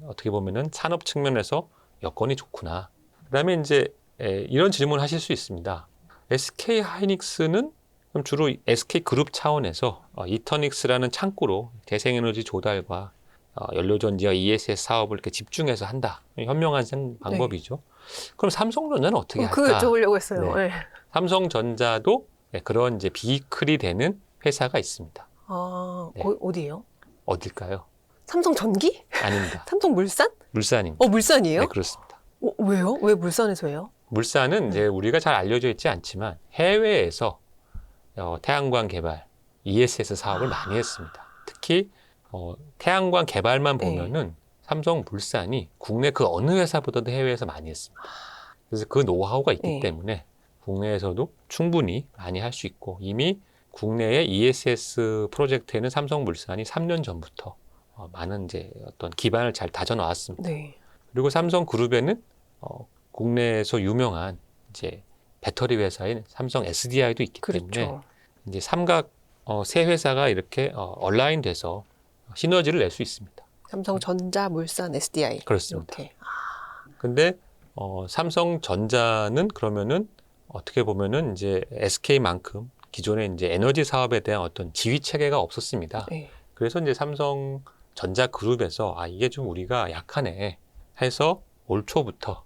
어떻게 보면은 산업 측면에서 여건이 좋구나. 그다음에 이제 이런 질문을 하실 수 있습니다. SK 하이닉스는 그럼 주로 SK 그룹 차원에서 이터닉스라는 창구로 재생에너지 조달과 연료전지와 ESS 사업을 이렇게 집중해서 한다. 현명한 방법이죠. 그럼 삼성전자는 어떻게 할까? 그거 여쭤보려고 했어요. 네. 삼성전자도 그런 이제 비클이 되는 회사가 있습니다. 아, 네. 거기 어디예요? 어딜까요? 삼성전기? 아닙니다. 삼성물산? 물산입니다. 물산이에요? 네, 그렇습니다. 왜요? 왜 물산에서 해요? 물산은 네. 이제 우리가 잘 알려져 있지 않지만 해외에서 태양광 개발, ESS 사업을 많이 했습니다. 특히 태양광 개발만 네. 보면은 삼성물산이 국내 그 어느 회사보다도 해외에서 많이 했습니다. 그래서 그 노하우가 있기 네. 때문에 국내에서도 충분히 많이 할 수 있고 이미 국내의 ESS 프로젝트에는 삼성물산이 3년 전부터 많은 이제 어떤 기반을 잘 다져 나왔습니다. 네. 그리고 삼성그룹에는 국내에서 유명한 이제 배터리 회사인 삼성 SDI도 있기 때문에 그렇죠. 이제 삼각 세 회사가 이렇게 얼라인돼서 시너지를 낼 수 있습니다. 삼성전자, 물산, SDI. 그렇습니다. 이렇게. 근데 삼성전자는 그러면은 어떻게 보면은 이제 SK만큼 기존에 이제 에너지 사업에 대한 어떤 지휘 체계가 없었습니다. 네. 그래서 이제 삼성전자 그룹에서 이게 좀 우리가 약하네 해서 올 초부터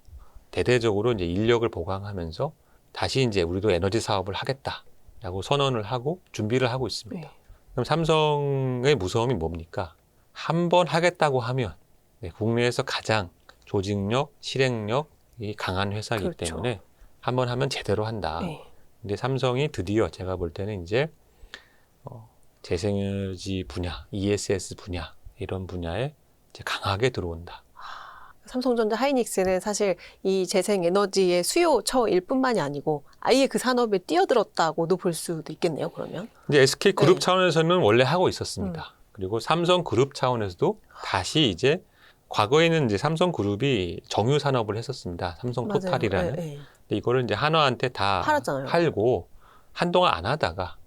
대대적으로 이제 인력을 보강하면서 다시 이제 우리도 에너지 사업을 하겠다라고 선언을 하고 준비를 하고 있습니다. 네. 그럼 삼성의 무서움이 뭡니까? 한 번 하겠다고 하면 국내에서 가장 조직력, 실행력이 강한 회사이기 그렇죠. 때문에 한 번 하면 제대로 한다. 네. 근데 삼성이 드디어 제가 볼 때는 이제 재생에너지 분야, ESS 분야 이런 분야에 이제 강하게 들어온다. 삼성전자 하이닉스는 사실 이 재생에너지의 수요처일 뿐만이 아니고 아예 그 산업에 뛰어들었다고도 볼 수도 있겠네요, 그러면. 이제 SK 그룹 네. 차원에서는 원래 하고 있었습니다. 그리고 삼성 그룹 차원에서도 다시 이제 과거에는 이제 삼성 그룹이 정유 산업을 했었습니다. 삼성 맞아요. 토탈이라는. 네, 네. 근데 이거를 이제 한화한테 다 팔았잖아요. 팔고 한동안 안 하다가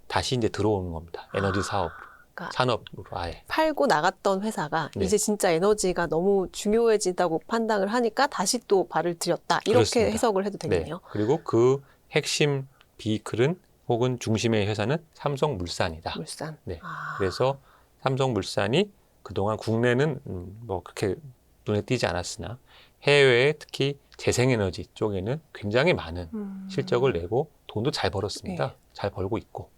다시 이제 들어오는 겁니다. 에너지 사업으로, 그러니까 산업으로 아예. 팔고 나갔던 회사가 네. 이제 진짜 에너지가 너무 중요해진다고 판단을 하니까 다시 또 발을 들였다. 이렇게 그렇습니다. 해석을 해도 네. 되겠네요. 그리고 그 핵심 비클은 혹은 중심의 회사는 삼성물산이다. 물산. 네. 아, 그래서 삼성물산이 그동안 국내는 뭐 그렇게 눈에 띄지 않았으나 해외에 특히 재생에너지 쪽에는 굉장히 많은 실적을 내고 돈도 잘 벌었습니다. 네. 잘 벌고 있고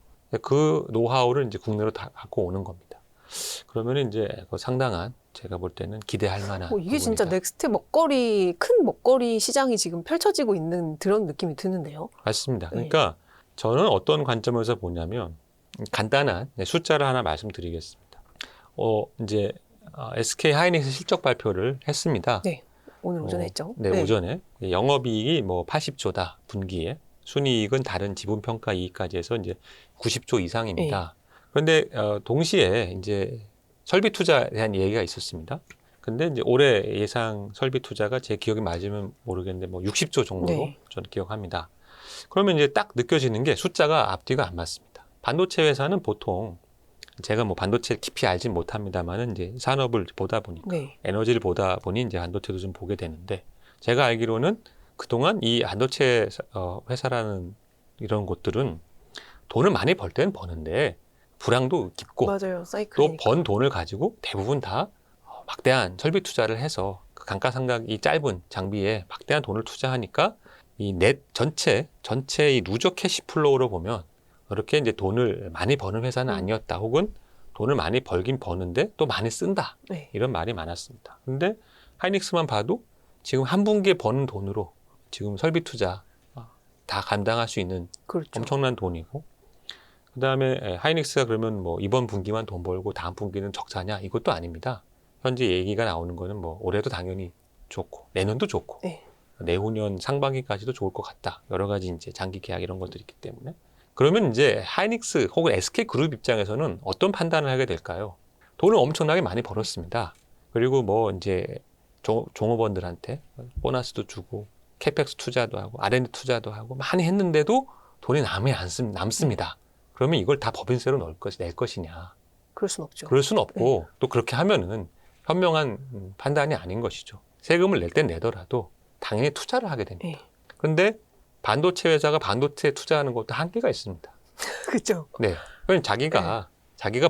그 노하우를 이제 국내로 다 갖고 오는 겁니다. 그러면 이제 그 상당한 제가 볼 때는 기대할 만한 이게 진짜 부분이다. 넥스트 먹거리, 큰 먹거리 시장이 지금 펼쳐지고 있는 그런 느낌이 드는데요. 맞습니다. 네. 그러니까 저는 어떤 관점에서 보냐면 간단한 숫자를 하나 말씀드리겠습니다. 이제 SK 하이닉스 실적 발표를 했습니다. 네. 오늘 오전에 했죠. 네, 오전에 영업이익이 뭐 80조다 분기에 순이익은 다른 지분평가 이익까지 해서 이제 90조 이상입니다. 그런데 동시에 이제 설비 투자에 대한 얘기가 있었습니다. 근데 이제 올해 예상 설비 투자가 제 기억이 맞으면 모르겠는데 뭐 60조 정도로 네. 저는 기억합니다. 그러면 이제 딱 느껴지는 게 숫자가 앞뒤가 안 맞습니다. 반도체 회사는 보통 제가 뭐 반도체를 깊이 알진 못합니다만은 이제 산업을 보다 보니까 네. 에너지를 보다 보니 이제 반도체도 좀 보게 되는데 제가 알기로는 그동안 이 반도체 회사라는 이런 곳들은 돈을 많이 벌 때는 버는데 불황도 깊고 맞아요. 또 사이클이니까. 번 돈을 가지고 대부분 다 막대한 설비 투자를 해서 그 감가상각이 짧은 장비에 막대한 돈을 투자하니까 이 넷 전체 이 누적 캐시 플로우로 보면 이렇게 이제 돈을 많이 버는 회사는 아니었다. 혹은 돈을 많이 벌긴 버는데 또 많이 쓴다. 네. 이런 말이 많았습니다. 근데 하이닉스만 봐도 지금 한 분기에 버는 돈으로 지금 설비 투자 다 감당할 수 있는 그렇죠. 엄청난 돈이고 그다음에 하이닉스가 그러면 뭐 이번 분기만 돈 벌고 다음 분기는 적자냐 이것도 아닙니다. 현재 얘기가 나오는 거는 뭐 올해도 당연히 좋고 내년도 좋고 네. 내후년 상반기까지도 좋을 것 같다. 여러 가지 이제 장기 계약 이런 것들이 있기 때문에 그러면 이제 하이닉스 혹은 SK 그룹 입장에서는 어떤 판단을 하게 될까요? 돈을 엄청나게 많이 벌었습니다. 그리고 뭐 이제 종업원들한테 보너스도 주고 캐펙스 투자도 하고 R&D 투자도 하고 많이 했는데도 돈이 남습니다. 그러면 이걸 다 법인세로 낼 것이냐? 그럴 순 없죠. 그럴 수는 없고 또 그렇게 하면은 현명한 판단이 아닌 것이죠. 세금을 낼 땐 내더라도 당연히 투자를 하게 됩니다. 네. 그런데 반도체 회사가 반도체에 투자하는 것도 한계가 있습니다. 그죠. 네. 그럼 자기가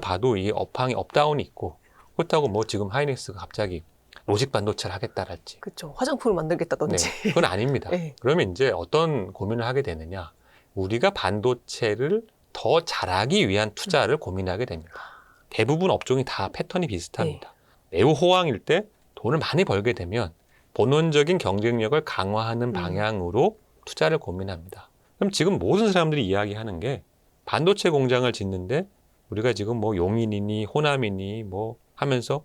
봐도 이 업황이 업다운이 있고 그렇다고 뭐 지금 하이닉스가 갑자기 로직 반도체를 하겠다랄지. 그죠. 화장품을 만들겠다든지. 네. 그건 아닙니다. 네. 그러면 이제 어떤 고민을 하게 되느냐. 우리가 반도체를 더 잘하기 위한 투자를 고민하게 됩니다. 대부분 업종이 다 패턴이 비슷합니다. 매우 호황일 때 돈을 많이 벌게 되면 본원적인 경쟁력을 강화하는 방향으로 투자를 고민합니다. 그럼 지금 모든 사람들이 이야기하는 게 반도체 공장을 짓는데 우리가 지금 뭐 용인이니 호남이니 뭐 하면서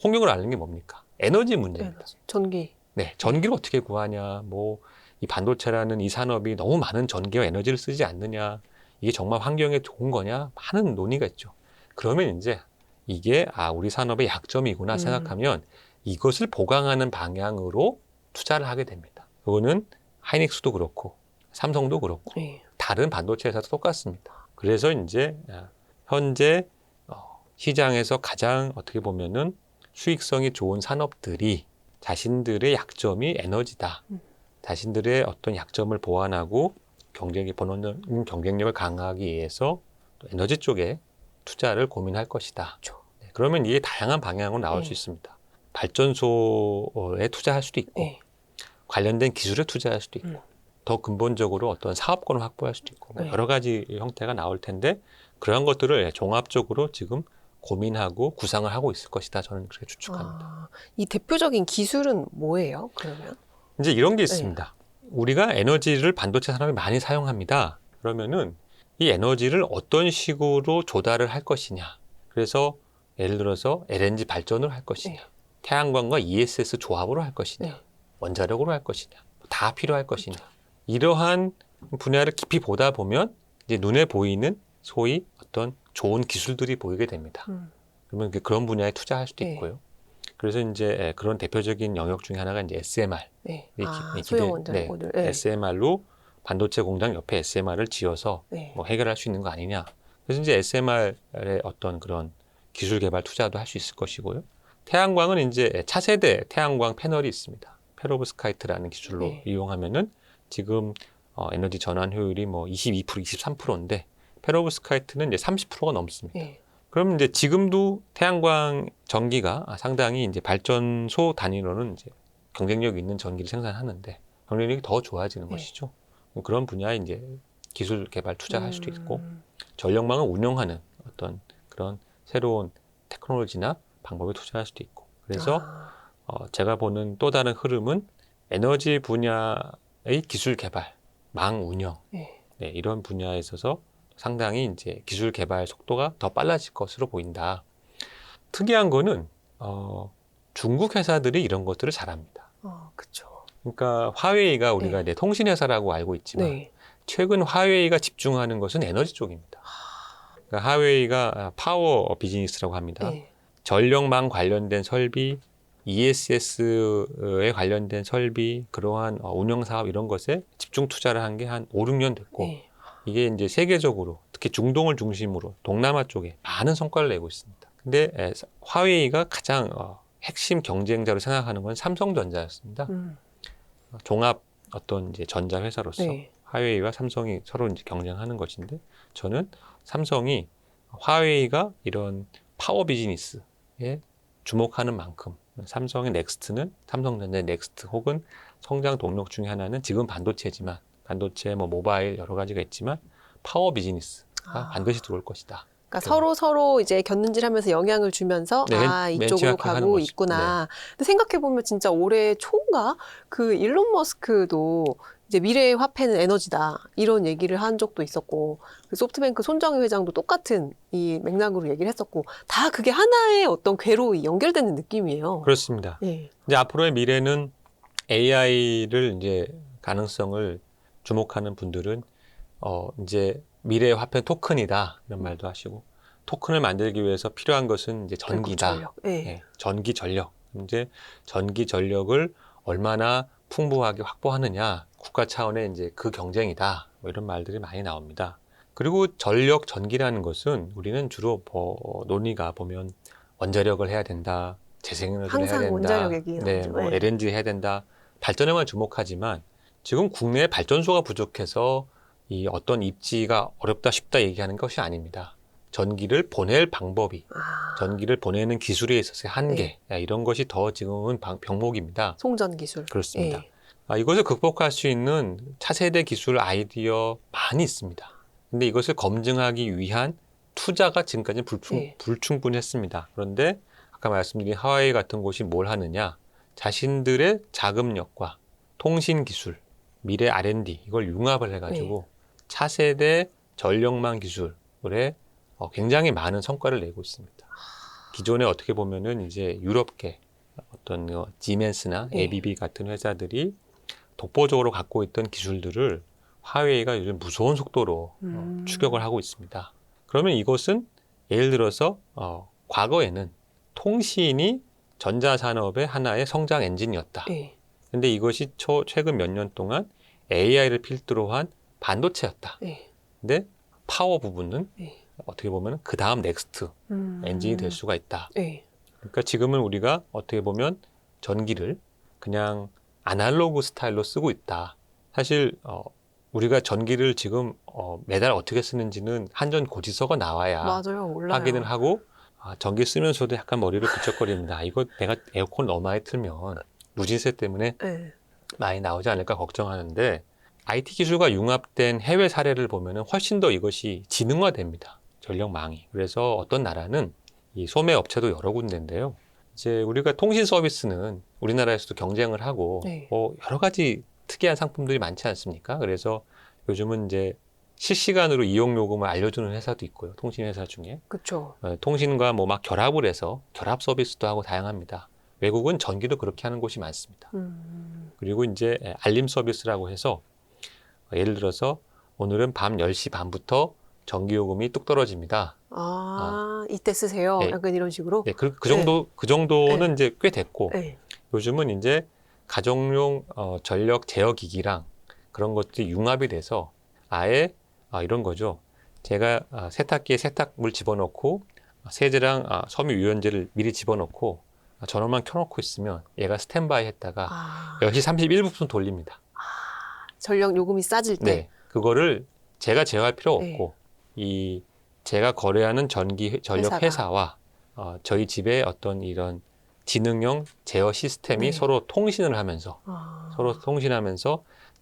홍역을 앓는 게 뭡니까? 에너지 문제입니다. 전기. 네, 전기를 어떻게 구하냐, 뭐 이 반도체라는 이 산업이 너무 많은 전기와 에너지를 쓰지 않느냐, 이게 정말 환경에 좋은 거냐 하는 논의가 있죠. 그러면 이제 이게 우리 산업의 약점이구나 생각하면 이것을 보강하는 방향으로 투자를 하게 됩니다. 그거는 하이닉스도 그렇고 삼성도 그렇고 네. 다른 반도체 회사도 똑같습니다. 그래서 이제 현재 시장에서 가장 어떻게 보면은 수익성이 좋은 산업들이 자신들의 약점이 에너지다. 자신들의 어떤 약점을 보완하고 본원적인 경쟁력을 강화하기 위해서 또 에너지 쪽에 투자를 고민할 것이다. 그렇죠. 네, 그러면 이게 다양한 방향으로 나올 수 있습니다. 발전소에 투자할 수도 있고 네. 관련된 기술에 투자할 수도 있고 더 근본적으로 어떤 사업권을 확보할 수도 있고 뭐 네. 여러 가지 형태가 나올 텐데 그러한 것들을 종합적으로 지금 고민하고 구상을 하고 있을 것이다. 저는 그렇게 추측합니다. 이 대표적인 기술은 뭐예요? 그러면? 이제 이런 게 있습니다. 우리가 에너지를 반도체 산업에 많이 사용합니다. 그러면은 이 에너지를 어떤 식으로 조달을 할 것이냐. 그래서 예를 들어서 LNG 발전을 할 것이냐. 네. 태양광과 ESS 조합으로 할 것이냐. 네. 원자력으로 할 것이냐. 다 필요할 것이냐. 이러한 분야를 깊이 보다 보면 이제 눈에 보이는 소위 어떤 좋은 기술들이 보이게 됩니다. 그러면 그런 분야에 투자할 수도 네. 있고요. 그래서 이제 그런 대표적인 영역 중에 하나가 이제 SMR. 네. 네, 소형 원자력들. 네. SMR로 반도체 공장 옆에 SMR을 지어서 네. 뭐 해결할 수 있는 거 아니냐. 그래서 이제 SMR의 어떤 그런 기술 개발 투자도 할 수 있을 것이고요. 태양광은 이제 차세대 태양광 패널이 있습니다. 페로브스카이트라는 기술로 네. 이용하면은 지금 에너지 전환 효율이 뭐 22%, 23%인데 페로브스카이트는 이제 30%가 넘습니다. 네. 그럼 이제 지금도 태양광 전기가 상당히 이제 발전소 단위로는 이제 경쟁력 있는 전기를 생산하는데 경쟁력이 더 좋아지는 네. 것이죠. 그런 분야에 이제 기술 개발 투자할 수도 있고 전력망을 운영하는 어떤 그런 새로운 테크놀로지나 방법에 투자할 수도 있고 그래서 제가 보는 또 다른 흐름은 에너지 분야의 기술 개발, 망 운영 네. 네, 이런 분야에 있어서 상당히 이제 기술 개발 속도가 더 빨라질 것으로 보인다. 특이한 거는 중국 회사들이 이런 것들을 잘합니다. 그렇죠. 그러니까 화웨이가 우리가 네. 이제 통신 회사라고 알고 있지만 네. 최근 화웨이가 집중하는 것은 에너지 쪽입니다. 그러니까 화웨이가 파워 비즈니스라고 합니다. 네. 전력망 관련된 설비, ESS에 관련된 설비, 그러한 운영 사업 이런 것에 집중 투자를 한 게 한 5, 6년 됐고 네. 이게 이제 세계적으로 특히 중동을 중심으로 동남아 쪽에 많은 성과를 내고 있습니다. 근데 화웨이가 가장 핵심 경쟁자로 생각하는 건 삼성전자였습니다. 종합 어떤 이제 전자 회사로서 네. 화웨이와 삼성이 서로 이제 경쟁하는 것인데 저는 삼성이 화웨이가 이런 파워 비즈니스에 주목하는 만큼 삼성의 넥스트는 삼성전자의 넥스트 혹은 성장 동력 중에 하나는 지금 반도체지만 반도체 뭐 모바일 여러 가지가 있지만 파워 비즈니스가 반드시 들어올 것이다. 그러니까 서로 이제 곁눈질하면서 영향을 주면서 네, 이쪽으로 벤치마킹 하는 가고 것이죠. 있구나. 근데 생각해 보면 진짜 올해 초인가 그 일론 머스크도 이제 미래의 화폐는 에너지다 이런 얘기를 한 적도 있었고 그 소프트뱅크 손정희 회장도 똑같은 이 맥락으로 얘기를 했었고 다 그게 하나의 어떤 궤로 연결되는 느낌이에요. 그렇습니다. 네. 이제 앞으로의 미래는 AI를 이제 가능성을 주목하는 분들은 이제 미래의 화폐 토큰이다 이런 말도 하시고 토큰을 만들기 위해서 필요한 것은 이제 전기다. 전력. 네. 네, 전기 전력. 이제 전기 전력을 얼마나 풍부하게 확보하느냐 국가 차원의 이제 그 경쟁이다. 뭐 이런 말들이 많이 나옵니다. 그리고 전력 전기라는 것은 우리는 주로 논의가 보면 원자력을 해야 된다. 재생에너지를 해야 항상 된다. 원자력 얘기 네, 나오죠. 뭐 네. LNG 해야 된다. 발전에만 주목하지만 지금 국내에 발전소가 부족해서 이 어떤 입지가 어렵다 쉽다 얘기하는 것이 아닙니다. 전기를 보낼 방법이, 전기를 보내는 기술에 있어서의 한계, 이런 것이 더 지금은 병목입니다. 송전 기술. 그렇습니다. 네. 이것을 극복할 수 있는 차세대 기술 아이디어 많이 있습니다. 근데 이것을 검증하기 위한 투자가 지금까지는 네. 불충분했습니다. 그런데 아까 말씀드린 하와이 같은 곳이 뭘 하느냐? 자신들의 자금력과 통신 기술, 미래 R&D 이걸 융합을 해가지고 차세대 전력망 기술에 굉장히 많은 성과를 내고 있습니다. 기존에 어떻게 보면은 이제 유럽계 어떤 지멘스나 네. ABB 같은 회사들이 독보적으로 갖고 있던 기술들을 화웨이가 요즘 무서운 속도로 추격을 하고 있습니다. 그러면 이것은 예를 들어서 과거에는 통신이 전자산업의 하나의 성장 엔진이었다. 네. 근데 이것이 최근 몇 년 동안 AI를 필두로 한 반도체였다. 네. 근데 파워 부분은 네. 어떻게 보면 그 다음 넥스트 엔진이 될 수가 있다. 네. 그러니까 지금은 우리가 어떻게 보면 전기를 그냥 아날로그 스타일로 쓰고 있다. 사실 우리가 전기를 지금 매달 어떻게 쓰는지는 한전 고지서가 나와야 맞아요. 몰라요. 확인을 하고 전기 쓰면서도 약간 머리를 비쩍거립니다. 이거 내가 에어컨 너무 많이 틀면 누진세 때문에 네. 많이 나오지 않을까 걱정하는데 IT 기술과 융합된 해외 사례를 보면은 훨씬 더 이것이 지능화됩니다. 전력망이. 그래서 어떤 나라는 이 소매 업체도 여러 군데인데요. 이제 우리가 통신 서비스는 우리나라에서도 경쟁을 하고 네. 여러 가지 특이한 상품들이 많지 않습니까? 그래서 요즘은 이제 실시간으로 이용 요금을 알려주는 회사도 있고요. 통신 회사 중에. 그렇죠. 통신과 뭐 막 결합을 해서 결합 서비스도 하고 다양합니다. 외국은 전기도 그렇게 하는 곳이 많습니다. 그리고 이제 알림 서비스라고 해서 예를 들어서 오늘은 밤 10시 반부터 전기요금이 뚝 떨어집니다. 이때 쓰세요. 네. 약간 이런 식으로. 네, 그 정도는 이제 꽤 됐고 네. 요즘은 이제 가정용 전력 제어 기기랑 그런 것들이 융합이 돼서 아예 이런 거죠. 제가 세탁기에 세탁물 집어넣고 세제랑 섬유 유연제를 미리 집어넣고 전원만 켜놓고 있으면 얘가 스탠바이 했다가 10시 31분 돌립니다. 전력 요금이 싸질 때. 네, 그거를 제가 제어할 필요 네. 없고 이 제가 거래하는 전력 회사와 저희 집에 어떤 이런 지능형 제어 시스템이 네. 서로 통신을 하면서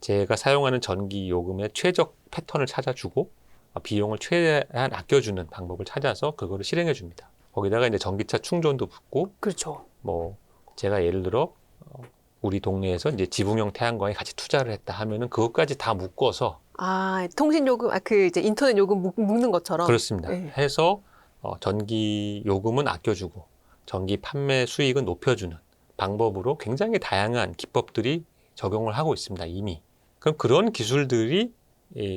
제가 사용하는 전기 요금의 최적 패턴을 찾아주고 비용을 최대한 아껴주는 방법을 찾아서 그거를 실행해 줍니다. 거기다가 이제 전기차 충전도 붙고 그렇죠. 뭐 제가 예를 들어 우리 동네에서 이제 지붕형 태양광에 같이 투자를 했다 하면은 그것까지 다 묶어서 통신 요금, 이제 인터넷 요금 묶는 것처럼. 그렇습니다. 네. 해서 전기 요금은 아껴주고 전기 판매 수익은 높여주는 방법으로 굉장히 다양한 기법들이 적용을 하고 있습니다. 이미. 그럼 그런 기술들이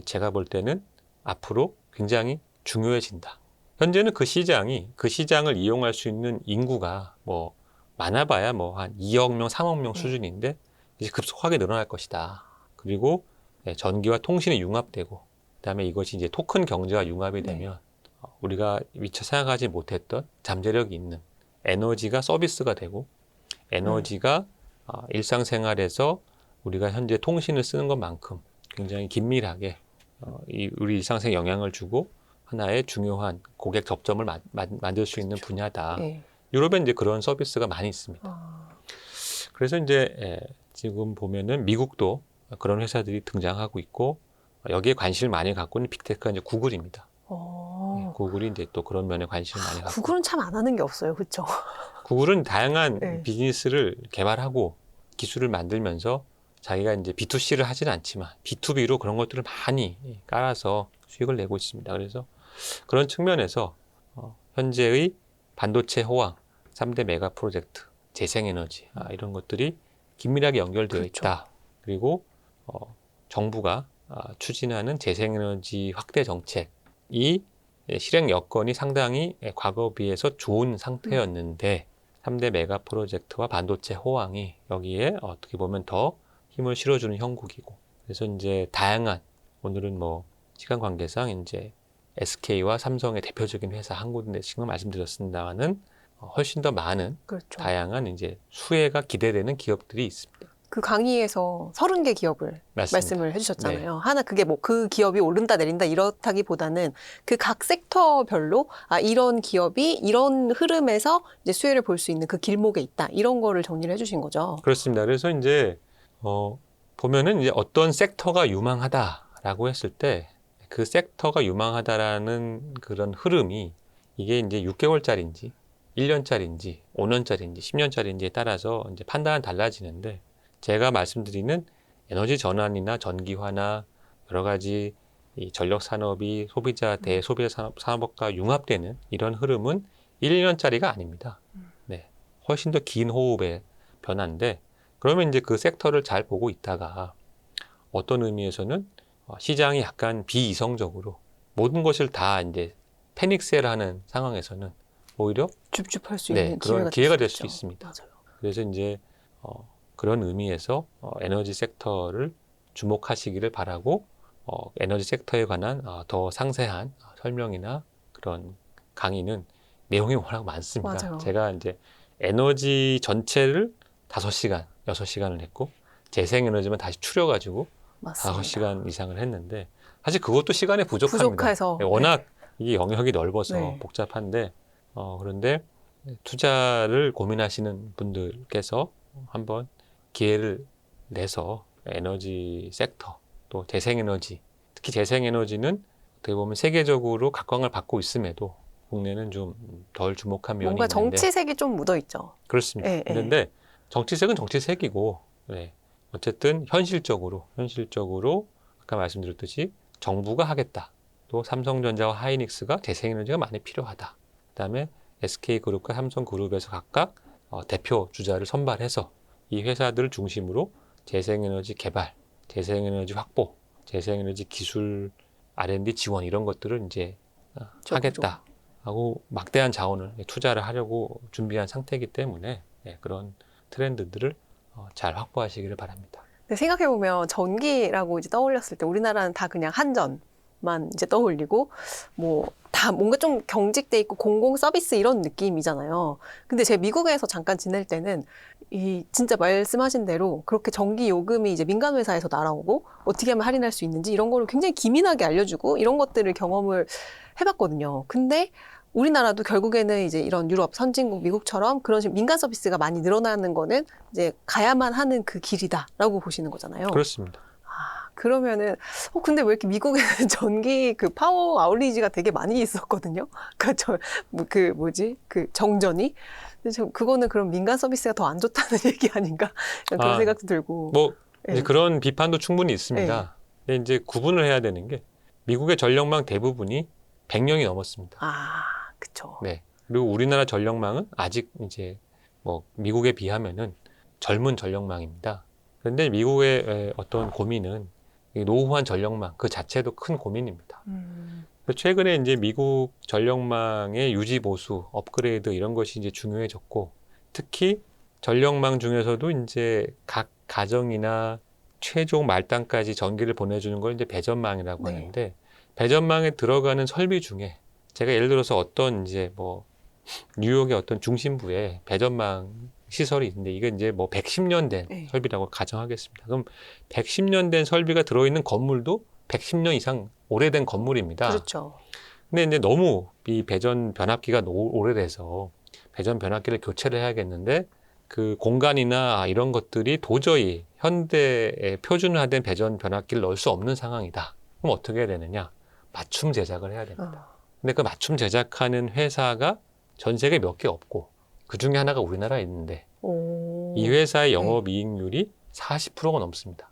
제가 볼 때는 앞으로 굉장히 중요해진다. 현재는 그 시장을 이용할 수 있는 인구가 뭐 많아봐야 뭐 한 2억 명, 3억 명 수준인데 이제 급속하게 늘어날 것이다. 그리고 전기와 통신이 융합되고 그다음에 이것이 이제 토큰 경제와 융합이 되면 우리가 미처 생각하지 못했던 잠재력이 있는 에너지가 서비스가 되고 에너지가 일상생활에서 우리가 현재 통신을 쓰는 것만큼 굉장히 긴밀하게 우리 일상생활에 영향을 주고 하나의 중요한 고객 접점을 만들 수 있는 분야다. 네. 유럽에 이제 그런 서비스가 많이 있습니다. 그래서 이제 지금 보면은 미국도 그런 회사들이 등장하고 있고 여기에 관심을 많이 갖고 있는 빅테크가 이제 구글입니다. 구글이 이제 또 그런 면에 관심을 많이 갖고. 구글은 참 안 하는 게 없어요, 그렇죠? 구글은 다양한 네. 비즈니스를 개발하고 기술을 만들면서 자기가 이제 B2C를 하지는 않지만 B2B로 그런 것들을 많이 깔아서 수익을 내고 있습니다. 그래서 그런 측면에서 현재의 반도체 호황, 3대 메가 프로젝트, 재생에너지 이런 것들이 긴밀하게 연결되어 그렇죠. 있다. 그리고 정부가 추진하는 재생에너지 확대 정책이 실행 여건이 상당히 과거 비해서 좋은 상태였는데 3대 메가 프로젝트와 반도체 호황이 여기에 어떻게 보면 더 힘을 실어주는 형국이고 그래서 이제 다양한 오늘은 뭐 시간 관계상 이제 SK와 삼성의 대표적인 회사 한 군데씩만 말씀드렸습니다만은 훨씬 더 많은 그렇죠. 다양한 이제 수혜가 기대되는 기업들이 있습니다. 그 강의에서 30개 기업을 맞습니다. 말씀을 해주셨잖아요. 하나 그게 뭐 그 기업이 오른다 내린다 이렇다기보다는 그 각 섹터별로 이런 기업이 이런 흐름에서 이제 수혜를 볼 수 있는 그 길목에 있다 이런 거를 정리를 해주신 거죠. 그렇습니다. 그래서 이제 보면은 이제 어떤 섹터가 유망하다라고 했을 때 그 섹터가 유망하다라는 그런 흐름이 이게 이제 6개월짜리인지 1년짜리인지 5년짜리인지 10년짜리인지에 따라서 이제 판단은 달라지는데 제가 말씀드리는 에너지 전환이나 전기화나 여러 가지 이 전력 산업이 소비자 대소비자 산업과 융합되는 이런 흐름은 1년짜리가 아닙니다. 네, 훨씬 더 긴 호흡의 변화인데 그러면 이제 그 섹터를 잘 보고 있다가 어떤 의미에서는 시장이 약간 비이성적으로 모든 것을 다 이제 패닉셀하는 상황에서는 오히려 줍줍할 수 네, 있는 그런 기회가 될 수 있죠. 있습니다. 맞아요. 그래서 이제 그런 의미에서 에너지 섹터를 주목하시기를 바라고 에너지 섹터에 관한 더 상세한 설명이나 그런 강의는 내용이 워낙 많습니다. 맞아요. 제가 이제 에너지 전체를 5시간, 6시간을 했고 재생에너지만 다시 추려가지고 맞습니다. 5시간 이상을 했는데 사실 그것도 시간에 부족합니다. 부족해서, 네, 워낙 이게 영역이 넓어서 네. 복잡한데 그런데 투자를 고민하시는 분들께서 한번 기회를 내서 에너지 섹터 또 재생에너지 특히 재생에너지는 어떻게 보면 세계적으로 각광을 받고 있음에도 국내는 좀 덜 주목한 면이 뭔가 있는데 정치색이 좀 묻어 있죠. 그렇습니다. 예, 예. 그런데 정치색은 정치색이고 네. 어쨌든 현실적으로 아까 말씀드렸듯이 정부가 하겠다. 또 삼성전자와 하이닉스가 재생에너지가 많이 필요하다. 그다음에 SK그룹과 삼성그룹에서 각각 대표 주자를 선발해서 이 회사들을 중심으로 재생에너지 개발, 재생에너지 확보, 재생에너지 기술 R&D 지원 이런 것들을 이제 하겠다 하고 막대한 자원을 투자를 하려고 준비한 상태이기 때문에 그런 트렌드들을 잘 확보하시기를 바랍니다. 근데 생각해보면 전기라고 이제 떠올렸을 때 우리나라는 다 그냥 한전만 이제 떠올리고 뭐 다 뭔가 좀 경직돼 있고 공공 서비스 이런 느낌이잖아요. 근데 제가 미국에서 잠깐 지낼 때는 이 진짜 말씀하신 대로 그렇게 전기 요금이 이제 민간 회사에서 날아오고 어떻게 하면 할인할 수 있는지 이런 거를 굉장히 기민하게 알려주고 이런 것들을 경험을 해봤거든요. 근데 우리나라도 결국에는 이제 이런 유럽 선진국 미국처럼 그런 식으로 민간 서비스가 많이 늘어나는 거는 이제 가야만 하는 그 길이다라고 보시는 거잖아요. 그렇습니다. 그러면은 근데 왜 이렇게 미국에는 전기 그 파워 아웃리지가 되게 많이 있었거든요. 그 정전이. 근데 그거는 그럼 민간 서비스가 더 안 좋다는 얘기 아닌가? 그런 생각도 들고. 뭐 네. 이제 그런 비판도 충분히 있습니다. 근데 이제 구분을 해야 되는 게 미국의 전력망 대부분이 100년이 넘었습니다. 그쵸. 네. 그리고 우리나라 전력망은 아직 이제 뭐 미국에 비하면은 젊은 전력망입니다. 그런데 미국의 어떤 고민은 이 노후한 전력망 그 자체도 큰 고민입니다. 최근에 이제 미국 전력망의 유지 보수, 업그레이드 이런 것이 이제 중요해졌고 특히 전력망 중에서도 이제 각 가정이나 최종 말단까지 전기를 보내주는 걸 이제 배전망이라고 네. 하는데 배전망에 들어가는 설비 중에 제가 예를 들어서 어떤 이제 뭐 뉴욕의 어떤 중심부에 배전망 시설이 있는데 이게 이제 뭐 110년 된 네. 설비라고 가정하겠습니다. 그럼 110년 된 설비가 들어있는 건물도 110년 이상 오래된 건물입니다. 그렇죠. 근데 이제 너무 이 배전 변압기가 오래돼서 배전 변압기를 교체를 해야겠는데 그 공간이나 이런 것들이 도저히 현대에 표준화된 배전 변압기를 넣을 수 없는 상황이다. 그럼 어떻게 해야 되느냐? 맞춤 제작을 해야 됩니다. 근데 그 맞춤 제작하는 회사가 전 세계 몇 개 없고 그 중에 하나가 우리나라에 있는데 이 회사의 영업이익률이 40%가 넘습니다.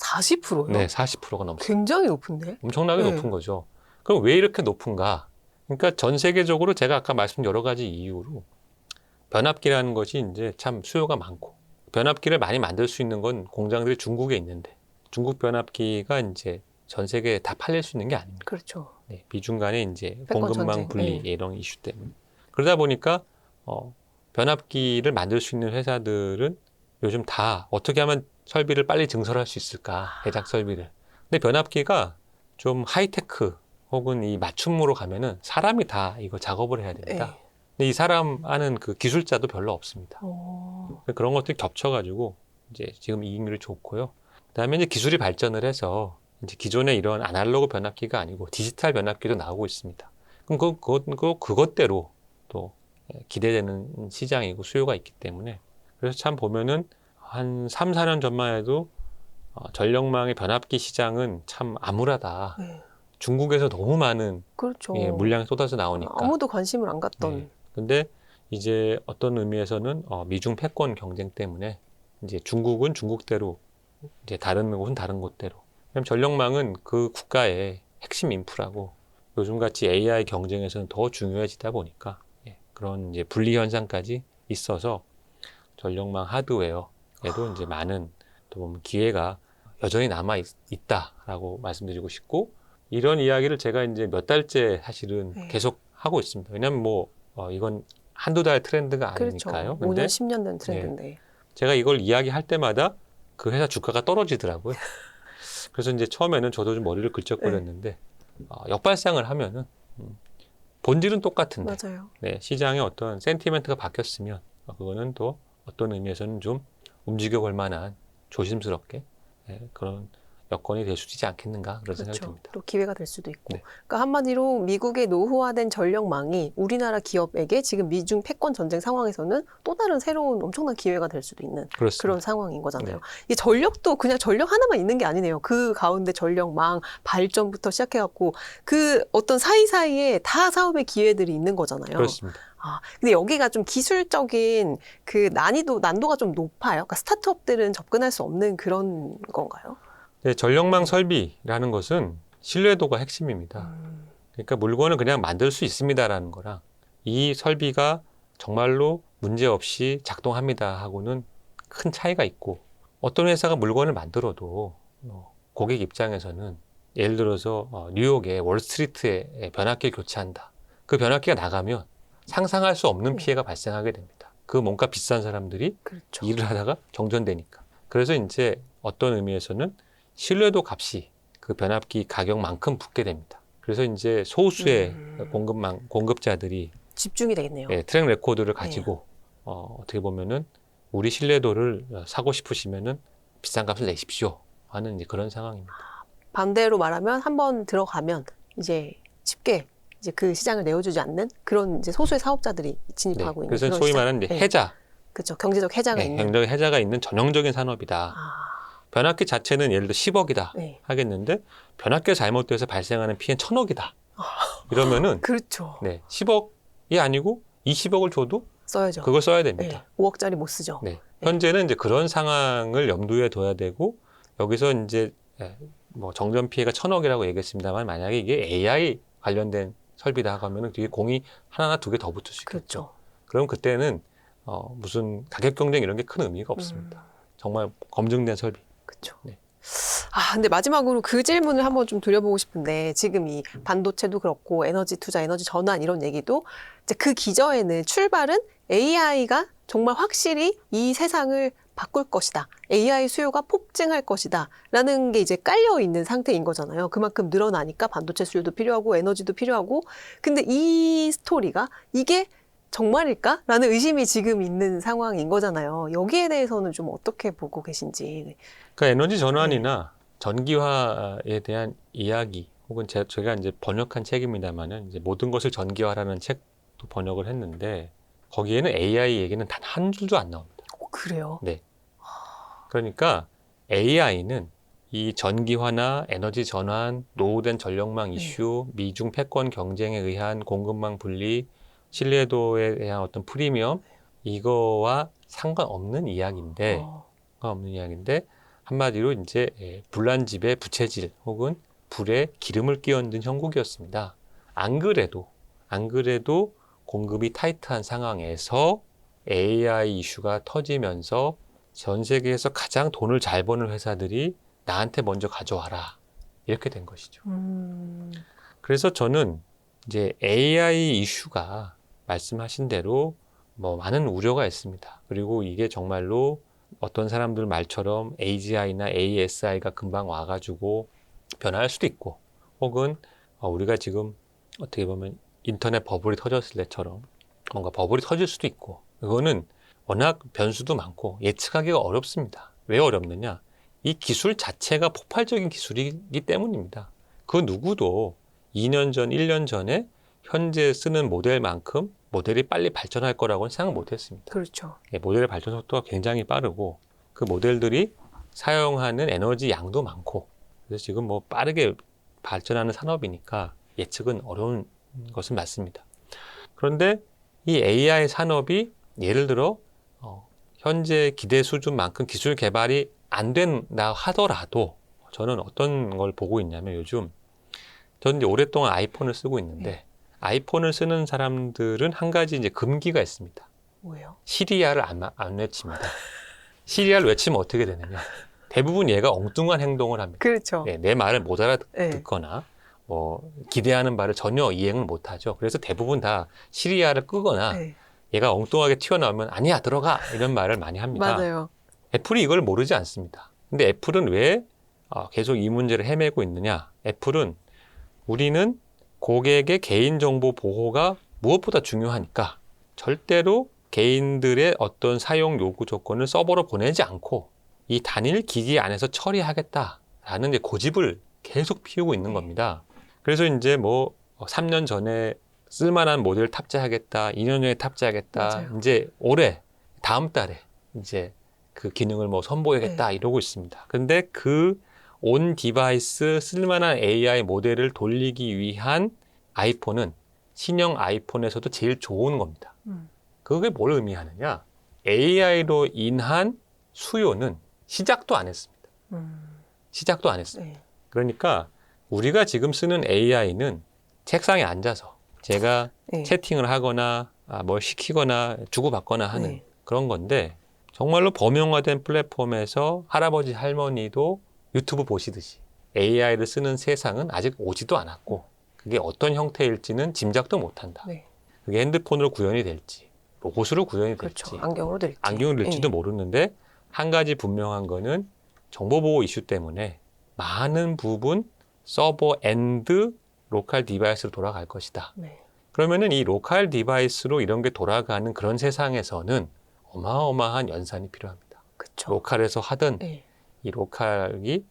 40%요? 네, 40%가 넘습니다. 굉장히 높은데? 엄청나게 네. 높은 거죠. 그럼 왜 이렇게 높은가? 그러니까 전 세계적으로 제가 아까 말씀드린 여러 가지 이유로 변압기라는 것이 이제 참 수요가 많고 변압기를 많이 만들 수 있는 건 공장들이 중국에 있는데 중국 변압기가 이제 전 세계에 다 팔릴 수 있는 게 아닙니다. 그렇죠. 네, 미중 간의 이제 패권 공급망 전쟁. 분리 네. 이런 이슈 때문에 그러다 보니까 변압기를 만들 수 있는 회사들은 요즘 다 어떻게 하면 설비를 빨리 증설할 수 있을까 제작 설비를. 근데 변압기가 좀 하이테크 혹은 이 맞춤으로 가면은 사람이 다 이거 작업을 해야 됩니다. 네. 근데 이 사람 하는 그 기술자도 별로 없습니다. 그런 것들이 겹쳐가지고 이제 지금 이익률이 좋고요. 그다음에 이제 기술이 발전을 해서 이제 기존의 이런 아날로그 변압기가 아니고 디지털 변압기도 나오고 있습니다. 그럼 그것대로 또 기대되는 시장이고 수요가 있기 때문에 그래서 참 보면은 한 3, 4년 전만 해도 전력망의 변압기 시장은 참 암울하다. 중국에서 너무 많은 그렇죠. 물량이 쏟아져 나오니까. 아무도 관심을 안 갖던. 네. 근데 이제 어떤 의미에서는 미중 패권 경쟁 때문에 이제 중국은 중국대로, 이제 다른 곳은 다른 곳대로. 왜냐면 전력망은 그 국가의 핵심 인프라고 요즘같이 AI 경쟁에서는 더 중요해지다 보니까 그런 이제 분리 현상까지 있어서 전력망 하드웨어에도 이제 많은 또 보면 기회가 여전히 남아 있다라고 말씀드리고 싶고, 이런 이야기를 제가 이제 몇 달째 사실은 네. 계속 하고 있습니다. 왜냐면 이건 한두 달 트렌드가 그렇죠. 아니니까요. 5년, 10년 된 트렌드인데. 제가 이걸 이야기할 때마다 그 회사 주가가 떨어지더라고요. 그래서 이제 처음에는 저도 좀 머리를 긁적거렸는데 역발상을 하면은 본질은 똑같은데 맞아요. 시장의 어떤 센티멘트가 바뀌었으면 그거는 또 어떤 의미에서는 좀 움직여 볼 만한 조심스럽게 그런 여건이 될 수 있지 않겠는가 그런 생각이 그렇죠. 듭니다. 또 기회가 될 수도 있고. 네. 그러니까 한마디로 미국의 노후화된 전력망이 우리나라 기업에게 지금 미중 패권 전쟁 상황에서는 또 다른 새로운 엄청난 기회가 될 수도 있는 그렇습니다. 그런 상황인 거잖아요. 네. 이 전력도 그냥 전력 하나만 있는 게 아니네요. 그 가운데 전력망, 발전부터 시작해갖고 그 어떤 사이사이에 다 사업의 기회들이 있는 거잖아요. 그렇습니다. 근데 여기가 좀 기술적인 그 난도가 좀 높아요. 그러니까 스타트업들은 접근할 수 없는 그런 건가요? 네, 전력망 설비라는 것은 신뢰도가 핵심입니다. 그러니까 물건을 그냥 만들 수 있습니다라는 거랑 이 설비가 정말로 문제없이 작동합니다 하고는 큰 차이가 있고, 어떤 회사가 물건을 만들어도 고객 입장에서는 예를 들어서 뉴욕의 월스트리트에 변압기를 교체한다. 그 변압기가 나가면 상상할 수 없는 피해가 발생하게 됩니다. 그 뭔가 비싼 사람들이 그렇죠. 일을 하다가 정전되니까. 그래서 이제 어떤 의미에서는 신뢰도 값이 그 변압기 가격만큼 붙게 됩니다. 그래서 이제 소수의 공급자들이 집중이 되겠네요. 트랙 레코드를 가지고 어떻게 보면은 우리 신뢰도를 사고 싶으시면은 비싼 값을 내십시오 하는 이제 그런 상황입니다. 반대로 말하면 한번 들어가면 이제 쉽게 이제 그 시장을 내어주지 않는 그런 이제 소수의 사업자들이 진입하고 있는 그래서 그런 소위 시장. 말하는 이제 해자, 그렇죠. 경제적 해자가 있는. 경제적 해자가 있는 전형적인 산업이다. 변압기 자체는 예를 들어 10억이다 네. 하겠는데 변압기가 잘못돼서 발생하는 피해는 1000억이다. 이러면은 그렇죠. 10억이 아니고 20억을 줘도 써야죠. 그걸 써야 됩니다. 5억짜리 못 쓰죠. 현재는 이제 그런 상황을 염두에 둬야 되고, 여기서 이제 뭐 정전 피해가 1000억이라고 얘기했습니다만, 만약에 이게 AI 관련된 설비다 하면은 뒤에 공이 하나나 두 개 더 붙을 수 있겠죠. 그렇죠. 그럼 그때는 무슨 가격 경쟁 이런 게 큰 의미가 없습니다. 정말 검증된 설비. 그렇죠. 네. 근데 마지막으로 그 질문을 한번 좀 드려보고 싶은데, 지금 이 반도체도 그렇고 에너지 투자, 에너지 전환 이런 얘기도 이제 그 기저에는 출발은 AI가 정말 확실히 이 세상을 바꿀 것이다. AI 수요가 폭증할 것이다. 라는 게 이제 깔려 있는 상태인 거잖아요. 그만큼 늘어나니까 반도체 수요도 필요하고 에너지도 필요하고. 근데 이 스토리가 이게 정말일까? 라는 의심이 지금 있는 상황인 거잖아요. 여기에 대해서는 좀 어떻게 보고 계신지. 그러니까 에너지 전환이나 전기화에 대한 이야기, 혹은 제가 이제 번역한 책입니다만은 이제 모든 것을 전기화라는 책도 번역을 했는데, 거기에는 AI 얘기는 단 한 줄도 안 나옵니다. 그래요? 네. 그러니까 AI는 이 전기화나 에너지 전환, 노후된 전력망 이슈, 미중 패권 경쟁에 의한 공급망 분리, 신뢰도에 대한 어떤 프리미엄, 이거와 상관없는 이야기인데, 한마디로 이제 불난 집의 부채질 혹은 불에 기름을 끼얹은 형국이었습니다. 안 그래도 공급이 타이트한 상황에서 AI 이슈가 터지면서 전 세계에서 가장 돈을 잘 버는 회사들이 나한테 먼저 가져와라, 이렇게 된 것이죠. 그래서 저는 이제 AI 이슈가 말씀하신 대로 뭐 많은 우려가 있습니다. 그리고 이게 정말로 어떤 사람들 말처럼 AGI나 ASI가 금방 와가지고 변화할 수도 있고, 혹은 우리가 지금 어떻게 보면 인터넷 버블이 터졌을 때처럼 뭔가 버블이 터질 수도 있고, 이거는 워낙 변수도 많고 예측하기가 어렵습니다. 왜 어렵느냐? 이 기술 자체가 폭발적인 기술이기 때문입니다. 그 누구도 2년 전, 1년 전에 현재 쓰는 모델만큼 모델이 빨리 발전할 거라고는 생각 못 했습니다. 그렇죠. 모델의 발전 속도가 굉장히 빠르고, 그 모델들이 사용하는 에너지 양도 많고, 그래서 지금 뭐 빠르게 발전하는 산업이니까 예측은 어려운 것은 맞습니다. 그런데 이 AI 산업이 예를 들어 현재 기대 수준만큼 기술 개발이 안 된다 하더라도 저는 어떤 걸 보고 있냐면 요즘 저는 이제 오랫동안 아이폰을 쓰고 있는데 아이폰을 쓰는 사람들은 한 가지 이제 금기가 있습니다. 뭐예요? 시리아를 안 외칩니다. 시리아를 외치면 어떻게 되느냐? 대부분 얘가 엉뚱한 행동을 합니다. 그렇죠. 네, 내 말을 못 네. 알아듣거나 뭐 기대하는 바를 전혀 이행을 못하죠. 그래서 대부분 다 시리아를 끄거나 네. 얘가 엉뚱하게 튀어나오면 아니야 들어가 이런 말을 많이 합니다. 맞아요. 애플이 이걸 모르지 않습니다. 근데 애플은 왜 계속 이 문제를 헤매고 있느냐? 애플은 우리는 고객의 개인정보 보호가 무엇보다 중요하니까 절대로 개인들의 어떤 사용 요구 조건을 서버로 보내지 않고 이 단일 기기 안에서 처리하겠다라는 이제 고집을 계속 피우고 있는 겁니다. 그래서 이제 뭐 3년 전에 쓸만한 모델을 탑재하겠다, 2년 전에 탑재하겠다, 맞아요. 이제 올해 다음 달에 이제 그 기능을 뭐 선보이겠다 이러고 있습니다. 근데 그 온 디바이스 쓸만한 AI 모델을 돌리기 위한 아이폰은 신형 아이폰에서도 제일 좋은 겁니다. 그게 뭘 의미하느냐? AI로 인한 수요는 시작도 안 했습니다. 시작도 안 했어요. 네. 그러니까 우리가 지금 쓰는 AI는 책상에 앉아서 제가 네. 채팅을 하거나 뭘 시키거나 주고받거나 하는 네. 그런 건데 정말로 범용화된 플랫폼에서 할아버지 할머니도 유튜브 보시듯이 AI를 쓰는 세상은 아직 오지도 않았고 그게 어떤 형태일지는 짐작도 못한다. 네. 그게 핸드폰으로 구현이 될지 로봇으로 구현이 될지 그렇죠. 안경으로 될지. 안경을 될지도 네. 모르는데 한 가지 분명한 거는 정보보호 이슈 때문에 많은 부분 서버 엔드 로컬 디바이스로 돌아갈 것이다. 네. 그러면은 이 로컬 디바이스로 이런 게 돌아가는 그런 세상에서는 어마어마한 연산이 필요합니다. 그렇죠. 로컬에서 하든 네. 이 로컬이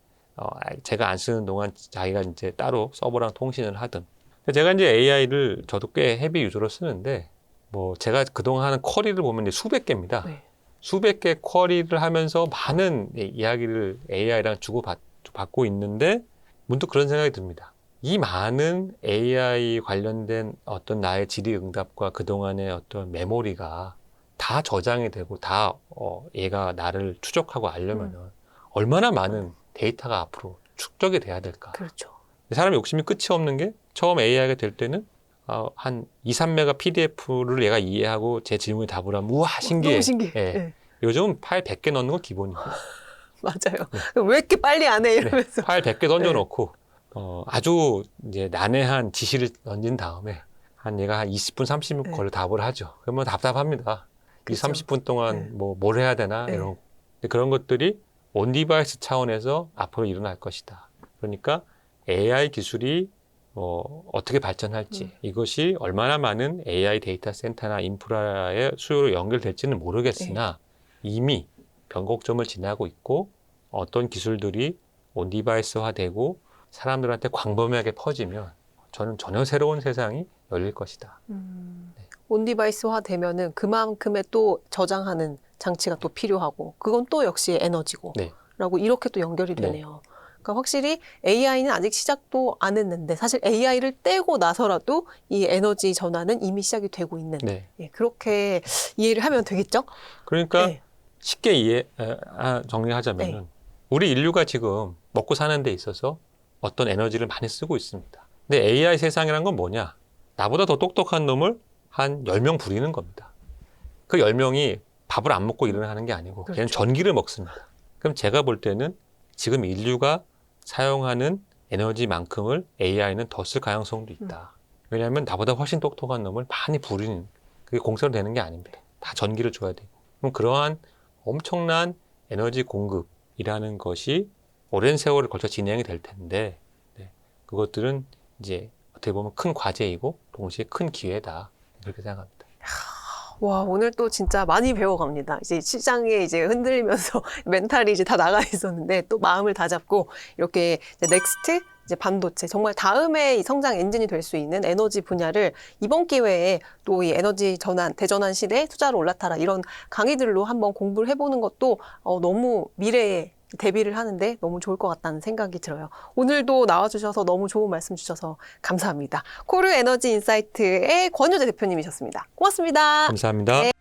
제가 안 쓰는 동안 자기가 이제 따로 서버랑 통신을 하든. 제가 이제 AI를 저도 꽤 헤비 유저로 쓰는데 뭐 제가 그동안 하는 쿼리를 보면 이제 수백 개입니다. 네. 수백 개 쿼리를 하면서 많은 이야기를 AI랑 주고받고 있는데 문득 그런 생각이 듭니다. 이 많은 AI 관련된 어떤 나의 질의응답과 그동안의 어떤 메모리가 다 저장이 되고 다 얘가 나를 추적하고 알려면은 얼마나 많은 데이터가 앞으로 축적이 돼야 될까. 그렇죠. 사람의 욕심이 끝이 없는 게 처음 AI가 될 때는 한 2, 3메가 PDF를 얘가 이해하고 제 질문에 답을 하면 우와 신기해. 너무 신기해. 예. 네. 요즘은 파일 100개 넣는 건 기본이고 맞아요. 왜 이렇게 빨리 안 해? 이러면서. 파일 100개 던져놓고 아주 이제 난해한 지시를 던진 다음에 한 얘가 한 20분, 30분 네. 걸려 답을 하죠. 그러면 답답합니다. 이 그렇죠. 30분 동안 네. 뭘 해야 되나 네. 이런 그런 것들이 온 디바이스 차원에서 앞으로 일어날 것이다. 그러니까 AI 기술이 어떻게 발전할지 이것이 얼마나 많은 AI 데이터 센터나 인프라의 수요로 연결될지는 모르겠으나 이미 변곡점을 지나고 있고 어떤 기술들이 온 디바이스화되고 사람들한테 광범위하게 퍼지면 저는 전혀 새로운 세상이 열릴 것이다. 온디바이스화 되면은 그만큼의 또 저장하는 장치가 또 필요하고 그건 또 역시 에너지고 네. 라고 이렇게 또 연결이 되네요. 그러니까 확실히 AI는 아직 시작도 안 했는데 사실 AI를 떼고 나서라도 이 에너지 전환은 이미 시작이 되고 있는 네. 예, 그렇게 이해를 하면 되겠죠? 그러니까 네. 쉽게 정리하자면은 우리 인류가 지금 먹고 사는 데 있어서 어떤 에너지를 많이 쓰고 있습니다. 근데 AI 세상이란 건 뭐냐? 나보다 더 똑똑한 놈을 한 10명 부리는 겁니다. 그 10명이 밥을 안 먹고 일을 하는 게 아니고 걔는 그렇죠. 전기를 먹습니다. 그럼 제가 볼 때는 지금 인류가 사용하는 에너지만큼을 AI는 더 쓸 가능성도 있다. 왜냐하면 나보다 훨씬 똑똑한 놈을 많이 부리는 그게 공짜로 되는 게 아닙니다. 다 전기를 줘야 되고. 그럼 그러한 엄청난 에너지 공급이라는 것이 오랜 세월을 걸쳐 진행이 될 텐데 그것들은 이제 어떻게 보면 큰 과제이고 동시에 큰 기회다. 그렇게 생각합니다. 와, 오늘 또 진짜 많이 배워갑니다. 이제 시장에 이제 흔들리면서 멘탈이 이제 다 나가 있었는데 또 마음을 다잡고 이렇게 이제 넥스트 이제 반도체 정말 다음의 이 성장 엔진이 될 수 있는 에너지 분야를 이번 기회에 또 이 에너지 전환, 대전환 시대에 투자로 올라타라 이런 강의들로 한번 공부를 해보는 것도 너무 미래에 대비를 하는데 너무 좋을 것 같다는 생각이 들어요. 오늘도 나와주셔서 너무 좋은 말씀 주셔서 감사합니다. 코르 에너지 인사이트의 권효재 대표님이셨습니다. 고맙습니다. 감사합니다.